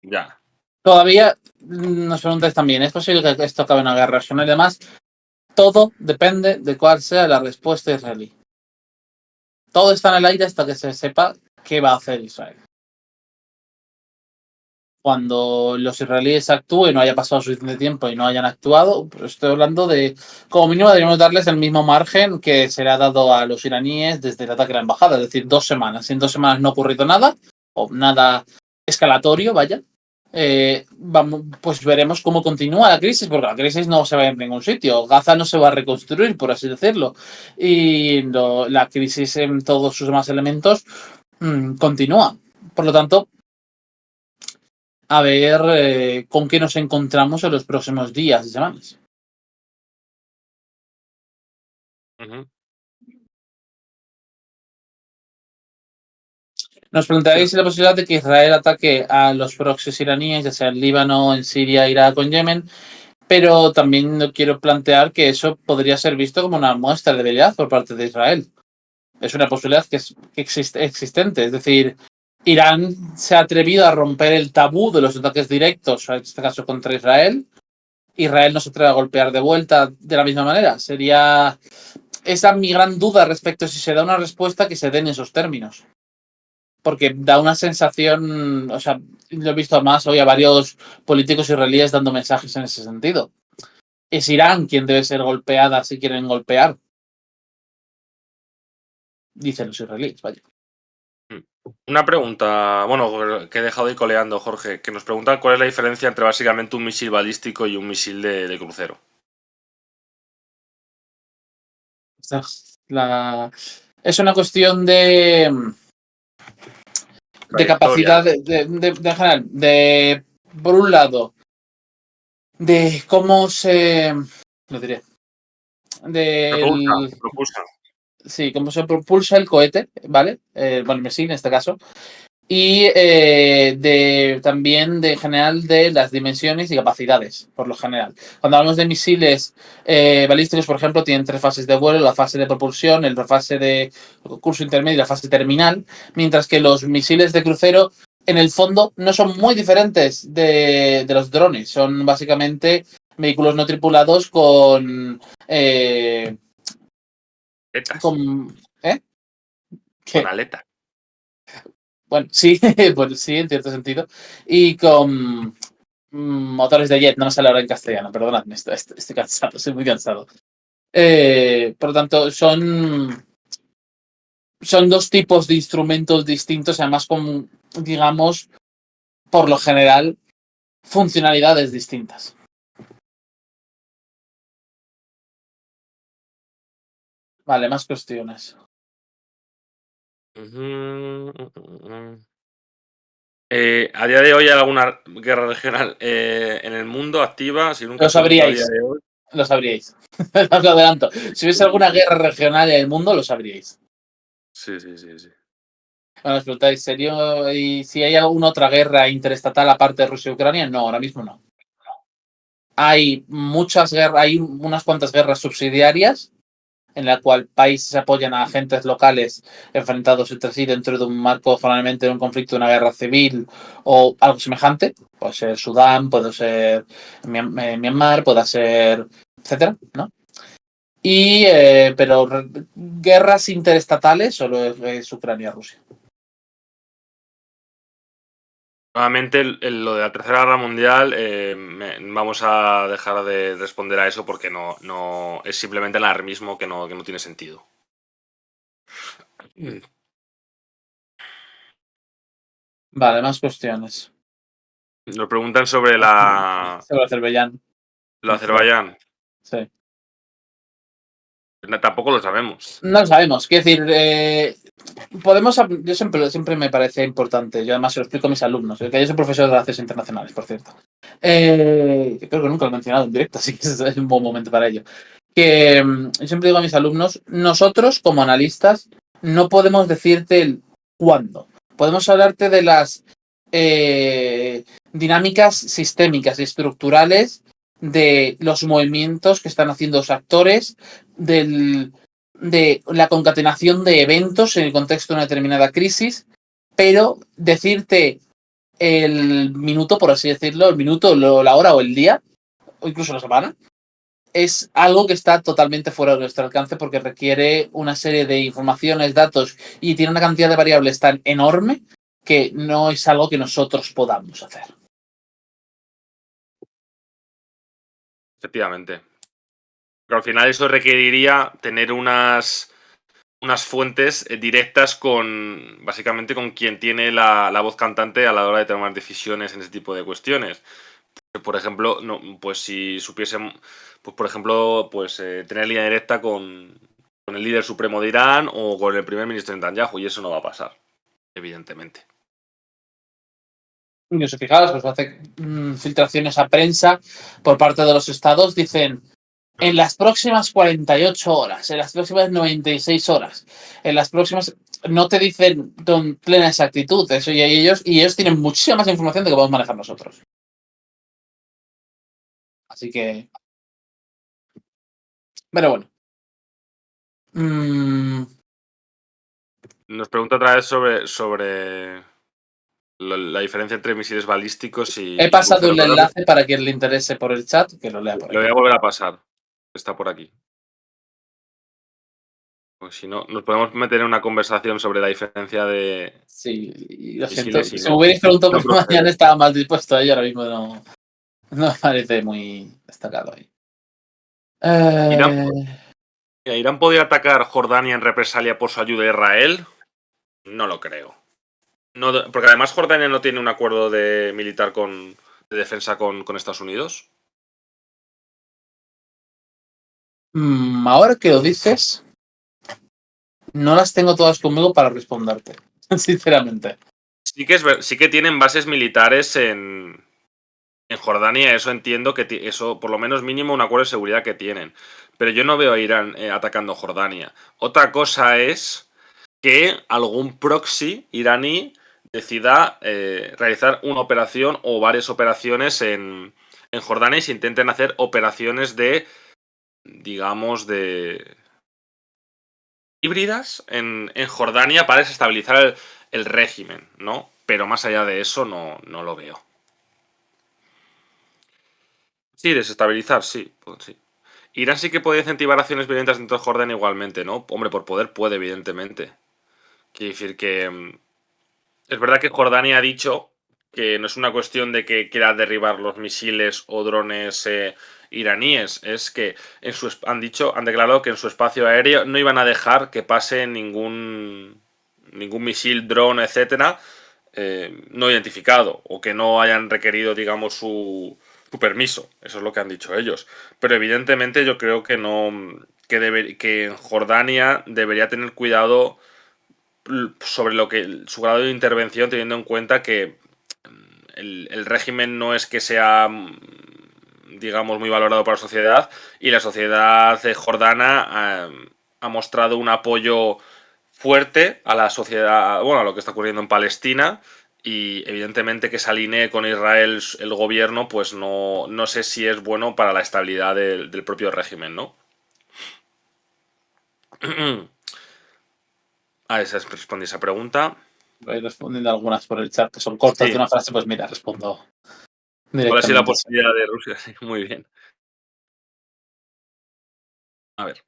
Ya. Todavía nos preguntáis también, ¿es posible que esto acabe en una guerra regional y demás? Todo depende de cuál sea la respuesta israelí. Todo está en el aire hasta que se sepa qué va a hacer Israel. Cuando los israelíes actúen, no haya pasado suficiente tiempo y no hayan actuado, pues estoy hablando de, como mínimo, deberíamos darles el mismo margen que se le ha dado a los iraníes desde el ataque a la embajada, es decir, 2 semanas. Si en 2 semanas no ha ocurrido nada, o nada escalatorio, vaya, pues veremos cómo continúa la crisis, porque la crisis no se va a ir a ningún sitio. Gaza no se va a reconstruir, por así decirlo. Y la crisis en todos sus demás elementos continúa. Por lo tanto, a ver con qué nos encontramos en los próximos días y semanas. Nos planteáis la posibilidad de que Israel ataque a los proxies iraníes, ya sea en Líbano, en Siria, Irak o en Yemen, pero también quiero plantear que eso podría ser visto como una muestra de debilidad por parte de Israel. Es una posibilidad que es existente, es decir, Irán se ha atrevido a romper el tabú de los ataques directos, en este caso contra Israel. Israel no se atreve a golpear de vuelta de la misma manera. Esa mi gran duda respecto a si se da una respuesta que se dé en esos términos. Porque da una sensación, o sea, lo he visto más hoy a varios políticos israelíes dando mensajes en ese sentido. Es Irán quien debe ser golpeada si quieren golpear. Dicen los israelíes, vaya. Una pregunta, bueno, que he dejado ahí coleando, Jorge, que nos pregunta cuál es la diferencia entre básicamente un misil balístico y un misil de crucero. Es una cuestión de capacidad de general. Por un lado, de cómo se. Lo diré. Propulsa. Sí, cómo se propulsa el cohete, ¿vale? Bueno, el misil en este caso. Y también de general de las dimensiones y capacidades, por lo general. Cuando hablamos de misiles balísticos, por ejemplo, tienen 3 fases de vuelo: la fase de propulsión, la fase de curso intermedio y la fase terminal, mientras que los misiles de crucero, en el fondo, no son muy diferentes de los drones. Son básicamente vehículos no tripulados con Aletas. ¿Eh? ¿Qué? Con aletas. Bueno, sí, pues sí, en cierto sentido. Y con motores de jet, no me sale ahora en castellano, perdonadme, estoy cansado, soy muy cansado. Por lo tanto, son dos tipos de instrumentos distintos, además con, digamos, por lo general, funcionalidades distintas. Vale, más cuestiones. A día de hoy hay alguna guerra regional en el mundo activa, sin un Lo conflicto a día sabríais. de hoy. Lo sabríais. Os lo adelanto. Si hubiese alguna guerra regional en el mundo, lo sabríais. Sí. Bueno, os preguntáis, ¿serio? ¿Y si hay alguna otra guerra interestatal aparte de Rusia y Ucrania? No, ahora mismo no. Hay muchas guerras, hay unas cuantas guerras subsidiarias en la cual países apoyan a agentes locales enfrentados entre sí dentro de un marco probablemente de un conflicto, de una guerra civil o algo semejante. Puede ser Sudán, puede ser Myanmar, puede ser, etcétera, ¿no? Y, pero guerras interestatales solo es Ucrania-Rusia. Nuevamente, lo de la Tercera Guerra Mundial, vamos a dejar de responder a eso porque no es simplemente alarmismo que no tiene sentido. Vale, más cuestiones. Nos preguntan sobre Sobre Azerbaiyán. lo Azerbaiyán. Sí. Tampoco lo sabemos. No lo sabemos. Quiero decir, yo siempre me parece importante, yo además se lo explico a mis alumnos, que yo soy profesor de relaciones internacionales, por cierto. Creo que nunca lo he mencionado en directo, así que es un buen momento para ello. Que yo siempre digo a mis alumnos, nosotros como analistas no podemos decirte el cuándo. Podemos hablarte de las dinámicas sistémicas y estructurales de los movimientos que están haciendo los actores, de la concatenación de eventos en el contexto de una determinada crisis, pero decirte el minuto, por así decirlo, el minuto, la hora o el día, o incluso la semana, es algo que está totalmente fuera de nuestro alcance porque requiere una serie de informaciones, datos y tiene una cantidad de variables tan enorme que no es algo que nosotros podamos hacer. Efectivamente. Pero al final eso requeriría tener unas fuentes directas básicamente con quien tiene la voz cantante a la hora de tomar decisiones en ese tipo de cuestiones. Por ejemplo, pues si supiesen, pues por ejemplo, pues tener línea directa con el líder supremo de Irán o con el primer ministro de Netanyahu, y eso no va a pasar, evidentemente. Y si fijaos, pues hace filtraciones a prensa por parte de los estados, dicen en las próximas 48 horas, en las próximas 96 horas, en las próximas... No te dicen con plena exactitud eso y ellos tienen muchísima más información de que podemos manejar nosotros. Así que... Pero bueno. Nos pregunta otra vez sobre la diferencia entre misiles balísticos y He pasado cruceros. el enlace para quien le interese por el chat, que lo lea por Lo ahí. voy a volver a pasar. Está por aquí. Pues si no, nos podemos meter en una conversación sobre la diferencia de Sí, lo siento. misiles y Si me hubierais preguntado por cruceros. mañana estaba más dispuesto a ello, ahora mismo no me parece muy destacado ahí. ¿Irán podría atacar Jordania en represalia por su ayuda a Israel? No lo creo. No, porque además Jordania no tiene un acuerdo militar de defensa con Estados Unidos. Ahora que lo dices, no las tengo todas conmigo para responderte, sinceramente. Sí que tienen bases militares en Jordania, eso entiendo que eso, por lo menos mínimo, un acuerdo de seguridad que tienen. Pero yo no veo a Irán atacando Jordania. Otra cosa es que algún proxy iraní decida realizar una operación o varias operaciones en Jordania y se intenten hacer operaciones digamos, híbridas en Jordania para desestabilizar el régimen, ¿no? Pero más allá de eso no lo veo. Sí, desestabilizar, sí, pues sí. Irán sí que puede incentivar acciones violentas dentro de Jordania igualmente, ¿no? Hombre, por poder puede, evidentemente. Quiere decir que es verdad que Jordania ha dicho que no es una cuestión de que quiera derribar los misiles o drones iraníes, es que han declarado que en su espacio aéreo no iban a dejar que pase ningún misil, dron, etcétera, no identificado o que no hayan requerido, digamos, su permiso. Eso es lo que han dicho ellos. Pero evidentemente yo creo que no que en Jordania debería tener cuidado sobre su grado de intervención, teniendo en cuenta que el régimen no es que sea, digamos, muy valorado por la sociedad, y la sociedad jordana ha mostrado un apoyo fuerte a la sociedad, bueno, a lo que está ocurriendo en Palestina, y evidentemente que se alinee con Israel el gobierno, pues no sé si es bueno para la estabilidad del propio régimen, ¿no? Respondí esa pregunta. Voy respondiendo algunas por el chat que son cortas Sí. de una frase, pues mira, respondo ¿Cuál ha sido la directamente. posibilidad de Rusia? Sí, muy bien. A ver.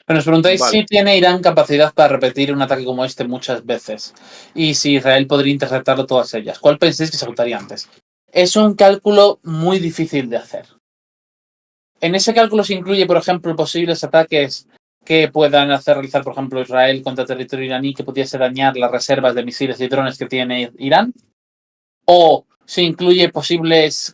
Pero nos preguntáis Vale. si tiene Irán capacidad para repetir un ataque como este muchas veces y si Israel podría interceptarlo todas ellas. ¿Cuál pensáis que se ejecutaría antes? Es un cálculo muy difícil de hacer. En ese cálculo se incluye, por ejemplo, posibles ataques que puedan realizar, por ejemplo, Israel contra territorio iraní que pudiese dañar las reservas de misiles y drones que tiene Irán. O se incluye posibles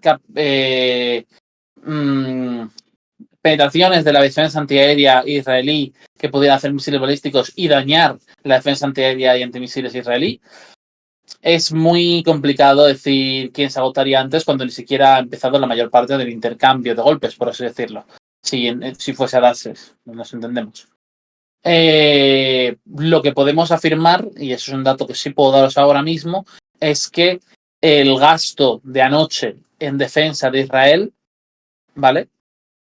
penetraciones de la defensa antiaérea israelí que pudieran hacer misiles balísticos y dañar la defensa antiaérea y antimisiles israelí. Es muy complicado decir quién se agotaría antes cuando ni siquiera ha empezado la mayor parte del intercambio de golpes, por así decirlo. Si fuese a darse, nos entendemos. Lo que podemos afirmar, y eso es un dato que sí puedo daros ahora mismo, es que el gasto de anoche en defensa de Israel, ¿vale?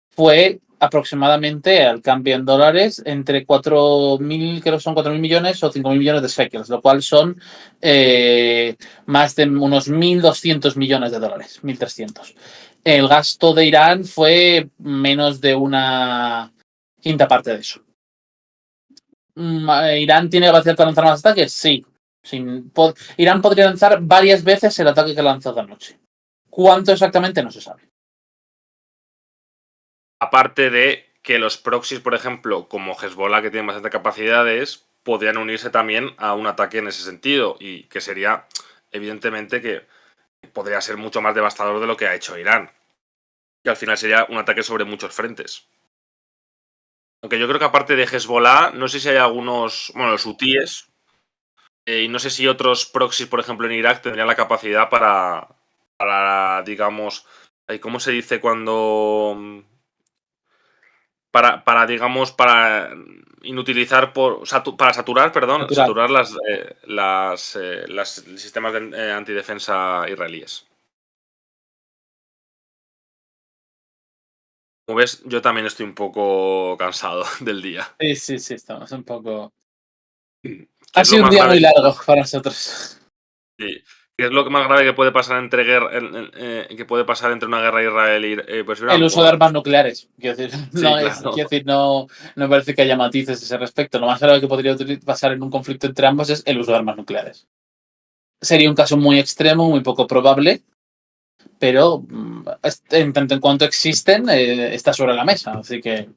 Fue aproximadamente, al cambio en dólares, entre 4.000, creo que son 4.000 millones o 5.000 millones de shekels, lo cual son más de unos 1.200 millones de dólares, 1.300. El gasto de Irán fue menos de una quinta parte de eso. ¿Irán tiene capacidad para lanzar más ataques? Sí. Irán podría lanzar varias veces el ataque que ha lanzado anoche. ¿Cuánto exactamente? No se sabe. Aparte de que los proxies, por ejemplo, como Hezbollah, que tienen bastante capacidades, podrían unirse también a un ataque en ese sentido, y que sería, evidentemente, que podría ser mucho más devastador de lo que ha hecho Irán. Que al final sería un ataque sobre muchos frentes. Aunque yo creo que aparte de Hezbollah, no sé si hay algunos, bueno, los hutíes, y no sé si otros proxies, por ejemplo, en Irak tendrían la capacidad para digamos, ¿cómo se dice cuando digamos, para inutilizar para saturar, perdón, saturar las sistemas de antidefensa israelíes? Como ves, yo también estoy un poco cansado del día. Sí, estamos un poco... ¿Qué Ha es lo sido un más día grave? muy largo para nosotros. Sí. ¿Qué es lo más grave que puede pasar que puede pasar entre una guerra israelí pues El Irán? uso de Bueno, armas nucleares. Quiero decir, sí, claro. no me parece que haya matices a ese respecto. Lo más grave que podría pasar en un conflicto entre ambos es el uso de armas nucleares. Sería un caso muy extremo, muy poco probable, pero en tanto en cuanto existen, está sobre la mesa. Así que...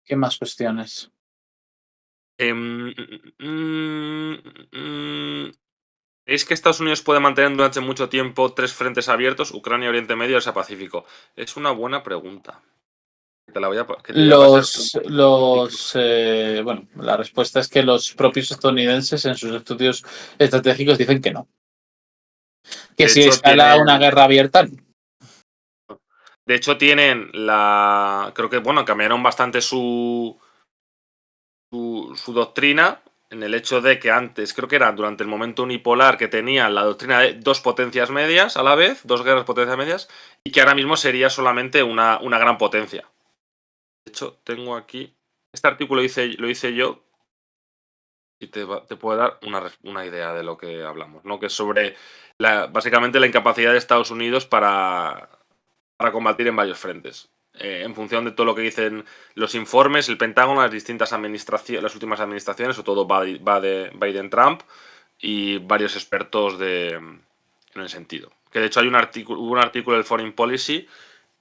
¿Qué más cuestiones? ¿Es que Estados Unidos puede mantener durante mucho tiempo 3 frentes abiertos, Ucrania, Oriente Medio y Asia Pacífico? Es una buena pregunta. Que te voy a pasar. Bueno, la respuesta es que los propios estadounidenses en sus estudios estratégicos dicen que no. Que De si hecho, escala una guerra abierta, De hecho, tienen creo que, bueno, cambiaron bastante su doctrina en el hecho de que antes, creo que era durante el momento unipolar, que tenían la doctrina de dos potencias medias a la vez, dos guerras potencias medias, y que ahora mismo sería solamente una gran potencia. De hecho, tengo aquí... Este artículo lo hice yo. y te puede dar una idea de lo que hablamos, ¿no? Que es sobre básicamente la incapacidad de Estados Unidos para combatir en varios frentes. En función de todo lo que dicen los informes, el Pentágono, las distintas administraciones, las últimas administraciones, o todo va de Biden-Trump y varios expertos en el sentido. Que de hecho hubo un artículo del Foreign Policy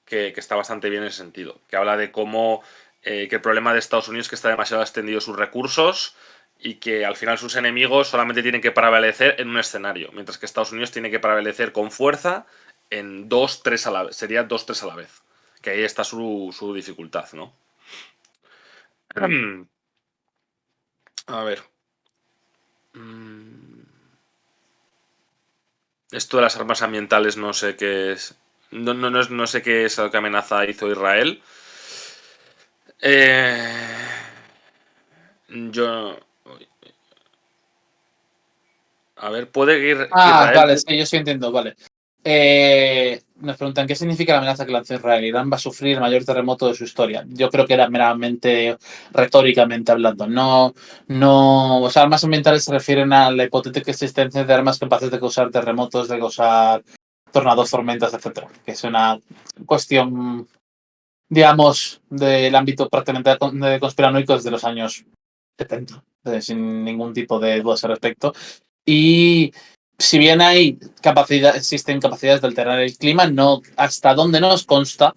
que está bastante bien en ese sentido, que habla de cómo que el problema de Estados Unidos es que está demasiado extendido sus recursos y que al final sus enemigos solamente tienen que prevalecer en un escenario, mientras que Estados Unidos tiene que prevalecer con fuerza en 2-3 a la vez. Sería 2-3 a la vez. Que ahí está su dificultad, ¿no? A ver. Esto de las armas ambientales no sé qué es. No sé qué es lo que amenaza hizo Israel. Yo. A ver, puede ir Israel. Vale, sí, yo sí entiendo, vale. Nos preguntan qué significa la amenaza que lanzó Israel. Irán va a sufrir el mayor terremoto de su historia. Yo creo que era meramente retóricamente hablando. No, o sea, armas ambientales se refieren a la hipotética existencia de armas capaces de causar terremotos, de causar tornados, tormentas, etcétera. Que es una cuestión, digamos, del ámbito prácticamente de conspiranoico desde los años 70, sin ningún tipo de dudas al respecto. Y si bien existen capacidades de alterar el clima, no, hasta donde nos consta,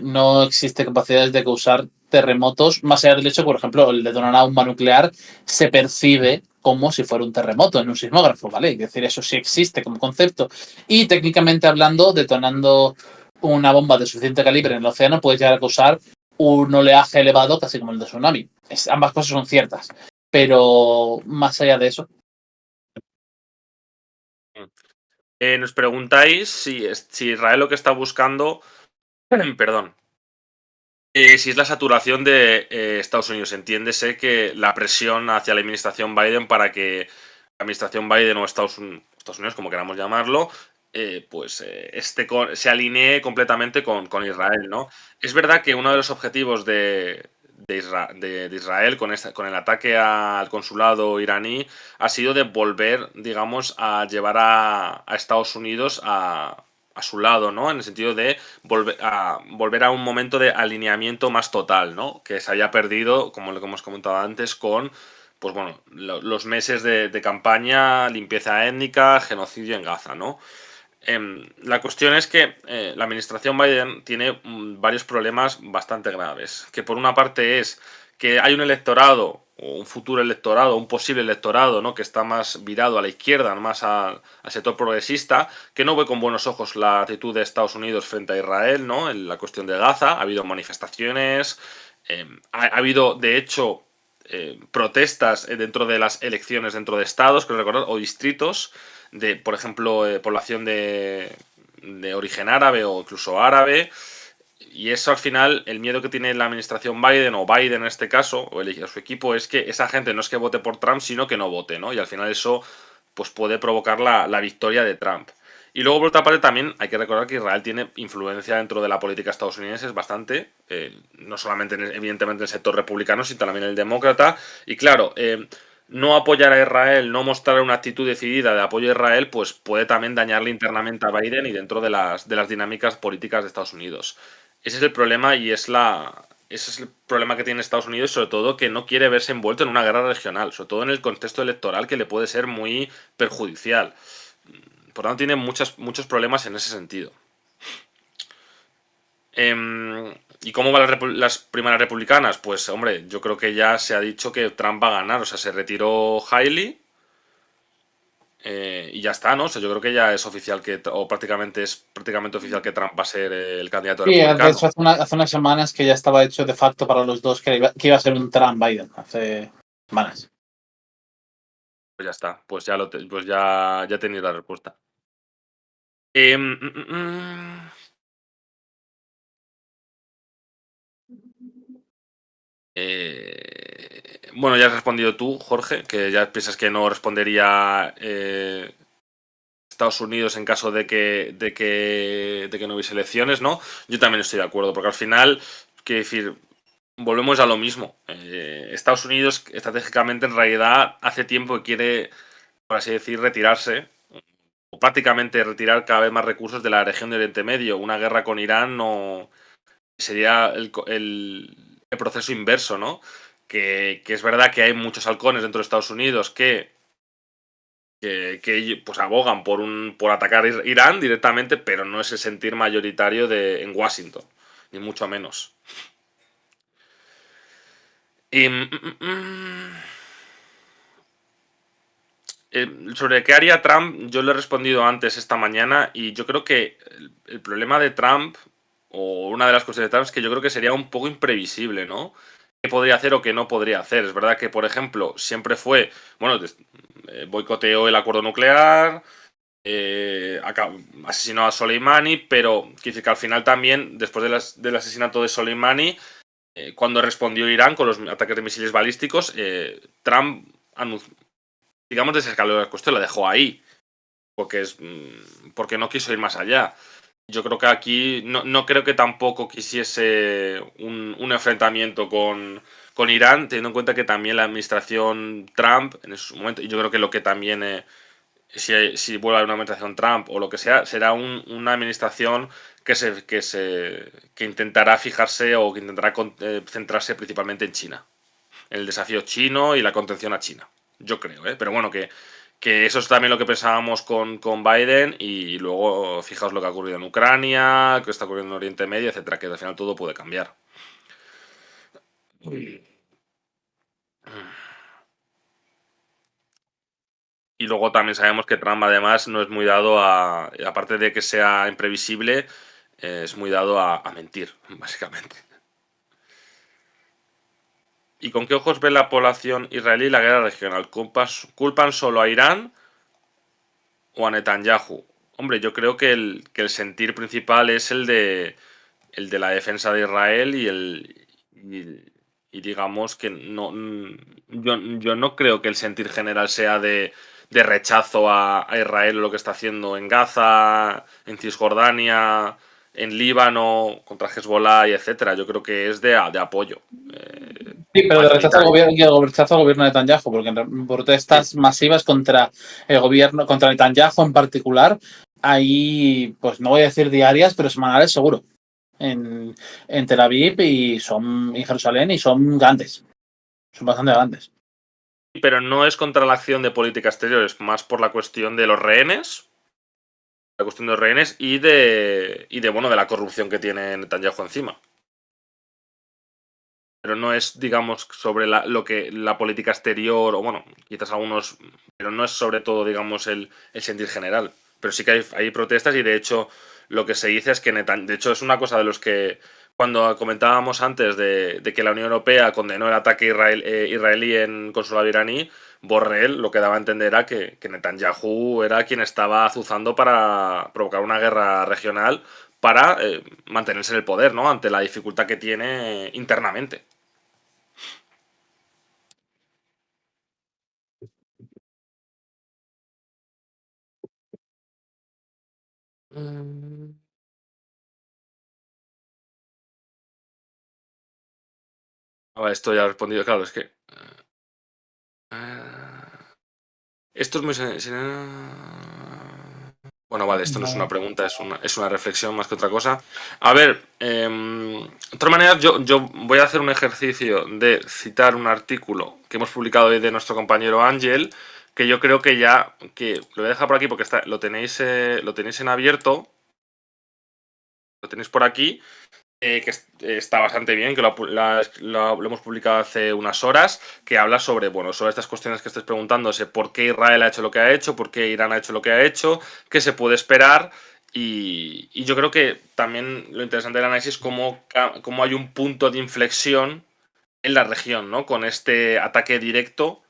no existe capacidades de causar terremotos, más allá del hecho, por ejemplo, el detonar una bomba nuclear se percibe como si fuera un terremoto en un sismógrafo, ¿vale? Es decir, eso sí existe como concepto. Y técnicamente hablando, detonando una bomba de suficiente calibre en el océano puede llegar a causar un oleaje elevado, casi como el de tsunami. Ambas cosas son ciertas, pero más allá de eso. Nos preguntáis si Israel lo que está buscando, perdón, si es la saturación de Estados Unidos. Entiéndese que la presión hacia la administración Biden para que la administración Biden o Estados Unidos, como queramos llamarlo, se alinee completamente con Israel, ¿no? Es verdad que uno de los objetivos de Israel con el ataque al consulado iraní ha sido de volver, digamos, a llevar a Estados Unidos a su lado, ¿no? En el sentido de volver a un momento de alineamiento más total, ¿no? Que se haya perdido, como lo que hemos comentado antes, con pues bueno, los meses de campaña, limpieza étnica, genocidio en Gaza, ¿no? La cuestión es que la administración Biden tiene varios problemas bastante graves. Que por una parte es que hay un electorado, o un futuro electorado, un posible electorado, ¿no? Que está más virado a la izquierda, más al sector progresista, que no ve con buenos ojos la actitud de Estados Unidos frente a Israel, ¿no? En la cuestión de Gaza. Ha habido manifestaciones, ha habido, de hecho, protestas dentro de las elecciones dentro de estados, creo recordar, o distritos de, por ejemplo, población de origen árabe o incluso árabe. Y eso al final, el miedo que tiene la administración Biden, o Biden en este caso, o su equipo, es que esa gente no es que vote por Trump, sino que no vote, ¿no? Y al final eso pues puede provocar la victoria de Trump. Y luego, por otra parte, también hay que recordar que Israel tiene influencia dentro de la política estadounidense, es bastante, no solamente, evidentemente, en el sector republicano, sino también en el demócrata. Y claro, no apoyar a Israel, no mostrar una actitud decidida de apoyo a Israel, pues puede también dañarle internamente a Biden y dentro de las dinámicas políticas de Estados Unidos. Ese es el problema y ese es el problema que tiene Estados Unidos, sobre todo que no quiere verse envuelto en una guerra regional, sobre todo en el contexto electoral que le puede ser muy perjudicial. Por lo tanto, tiene muchos problemas en ese sentido. ¿Y cómo van las primarias republicanas? Pues, hombre, yo creo que ya se ha dicho que Trump va a ganar. O sea, se retiró Haley y ya está, ¿no? O sea, yo creo que ya es oficial o prácticamente oficial que Trump va a ser el candidato republicano. De hecho, hace unas semanas que ya estaba hecho de facto para los dos que iba a ser un Trump-Biden. Hace semanas. Pues ya está, pues ya tenéis la respuesta. Bueno, ya has respondido tú, Jorge, que ya piensas que no respondería Estados Unidos en caso de que no hubiese elecciones, ¿no? Yo también estoy de acuerdo, porque al final, quiero decir, volvemos a lo mismo. Estados Unidos estratégicamente en realidad hace tiempo que quiere, por así decir, retirarse, o prácticamente retirar cada vez más recursos de la región de Oriente Medio. Una guerra con Irán no sería el proceso inverso, ¿no? Que es verdad que hay muchos halcones dentro de Estados Unidos que pues abogan por atacar Irán directamente, pero no es el sentir mayoritario en Washington, ni mucho menos. Y, sobre qué haría Trump, yo le he respondido antes esta mañana y yo creo que el problema de Trump, o una de las cosas de Trump, es que yo creo que sería un poco imprevisible, ¿no? ¿Qué podría hacer o qué no podría hacer? Es verdad que, por ejemplo, siempre fue, bueno, boicoteó el acuerdo nuclear, asesinó a Soleimani, pero quiere decir que al final también, después del asesinato de Soleimani, cuando respondió Irán con los ataques de misiles balísticos, Trump digamos, desescaló la cuestión, la dejó ahí, porque no quiso ir más allá. Yo creo que aquí no creo que tampoco quisiese un enfrentamiento con Irán, teniendo en cuenta que también la administración Trump, en su momento, y yo creo que lo que también, si vuelve a haber una administración Trump o lo que sea, será una administración que intentará fijarse o que intentará centrarse principalmente en China, en el desafío chino y la contención a China. Yo creo, ¿eh? Pero bueno, que eso es también lo que pensábamos con Biden, y luego fijaos lo que ha ocurrido en Ucrania, que está ocurriendo en Oriente Medio, etcétera, que al final todo puede cambiar. Y luego también sabemos que Trump además no es muy dado aparte de que sea imprevisible, es muy dado a mentir, básicamente. ¿Y con qué ojos ve la población israelí la guerra regional? ¿Culpan solo a Irán o a Netanyahu? Hombre, yo creo que el sentir principal es el de la defensa de Israel y digamos que yo no creo que el sentir general sea de rechazo a Israel, lo que está haciendo en Gaza, en Cisjordania, en Líbano, contra Hezbollah y etcétera. Yo creo que es de apoyo. Sí, pero de rechazo al gobierno de Netanyahu, porque en protestas masivas contra el gobierno, contra Netanyahu en particular, hay, pues no voy a decir diarias, pero semanales seguro. En Tel Aviv y en Jerusalén, y son grandes. Son bastante grandes. Pero no es contra la acción de política exterior, es más por la cuestión de los rehenes. La cuestión de los rehenes y de la corrupción que tiene Netanyahu encima. Pero no es, digamos, sobre la política exterior, o bueno, quizás algunos, pero no es sobre todo, digamos, el sentir general. Pero sí que hay protestas, y de hecho lo que se dice es que de hecho es una cosa de los que, cuando comentábamos antes de que la Unión Europea condenó el ataque israelí en consulado iraní, Borrell lo que daba a entender era que Netanyahu era quien estaba azuzando para provocar una guerra regional para mantenerse en el poder, ¿no? Ante la dificultad que tiene internamente. A ver, esto ya he respondido, claro, es que esto es muy bueno, vale, esto no es una pregunta, es una reflexión más que otra cosa. A ver, de otra manera, yo voy a hacer un ejercicio de citar un artículo que hemos publicado hoy de nuestro compañero Ángel, que yo creo que lo voy a dejar por aquí porque lo tenéis en abierto, lo tenéis por aquí, que está bastante bien, que lo hemos publicado hace unas horas, que habla sobre estas cuestiones que estáis preguntándose: por qué Israel ha hecho lo que ha hecho, por qué Irán ha hecho lo que ha hecho, qué se puede esperar. Y yo creo que también lo interesante del análisis es cómo hay un punto de inflexión en la región, ¿no? Con este ataque directo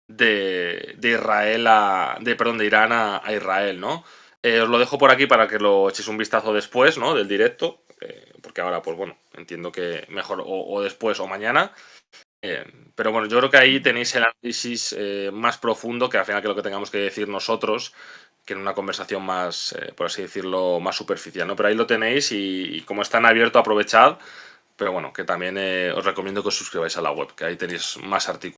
de Irán a Israel, ¿no? Os lo dejo por aquí para que lo echéis un vistazo después, ¿no? Del directo, porque ahora, pues bueno, entiendo que mejor o después o mañana. Pero bueno, yo creo que ahí tenéis el análisis más profundo, que al final que lo que tengamos que decir nosotros, que en una conversación más, por así decirlo, más superficial, ¿no? Pero ahí lo tenéis, y como está en abierto, aprovechad, pero bueno, que también os recomiendo que os suscribáis a la web, que ahí tenéis más artículos.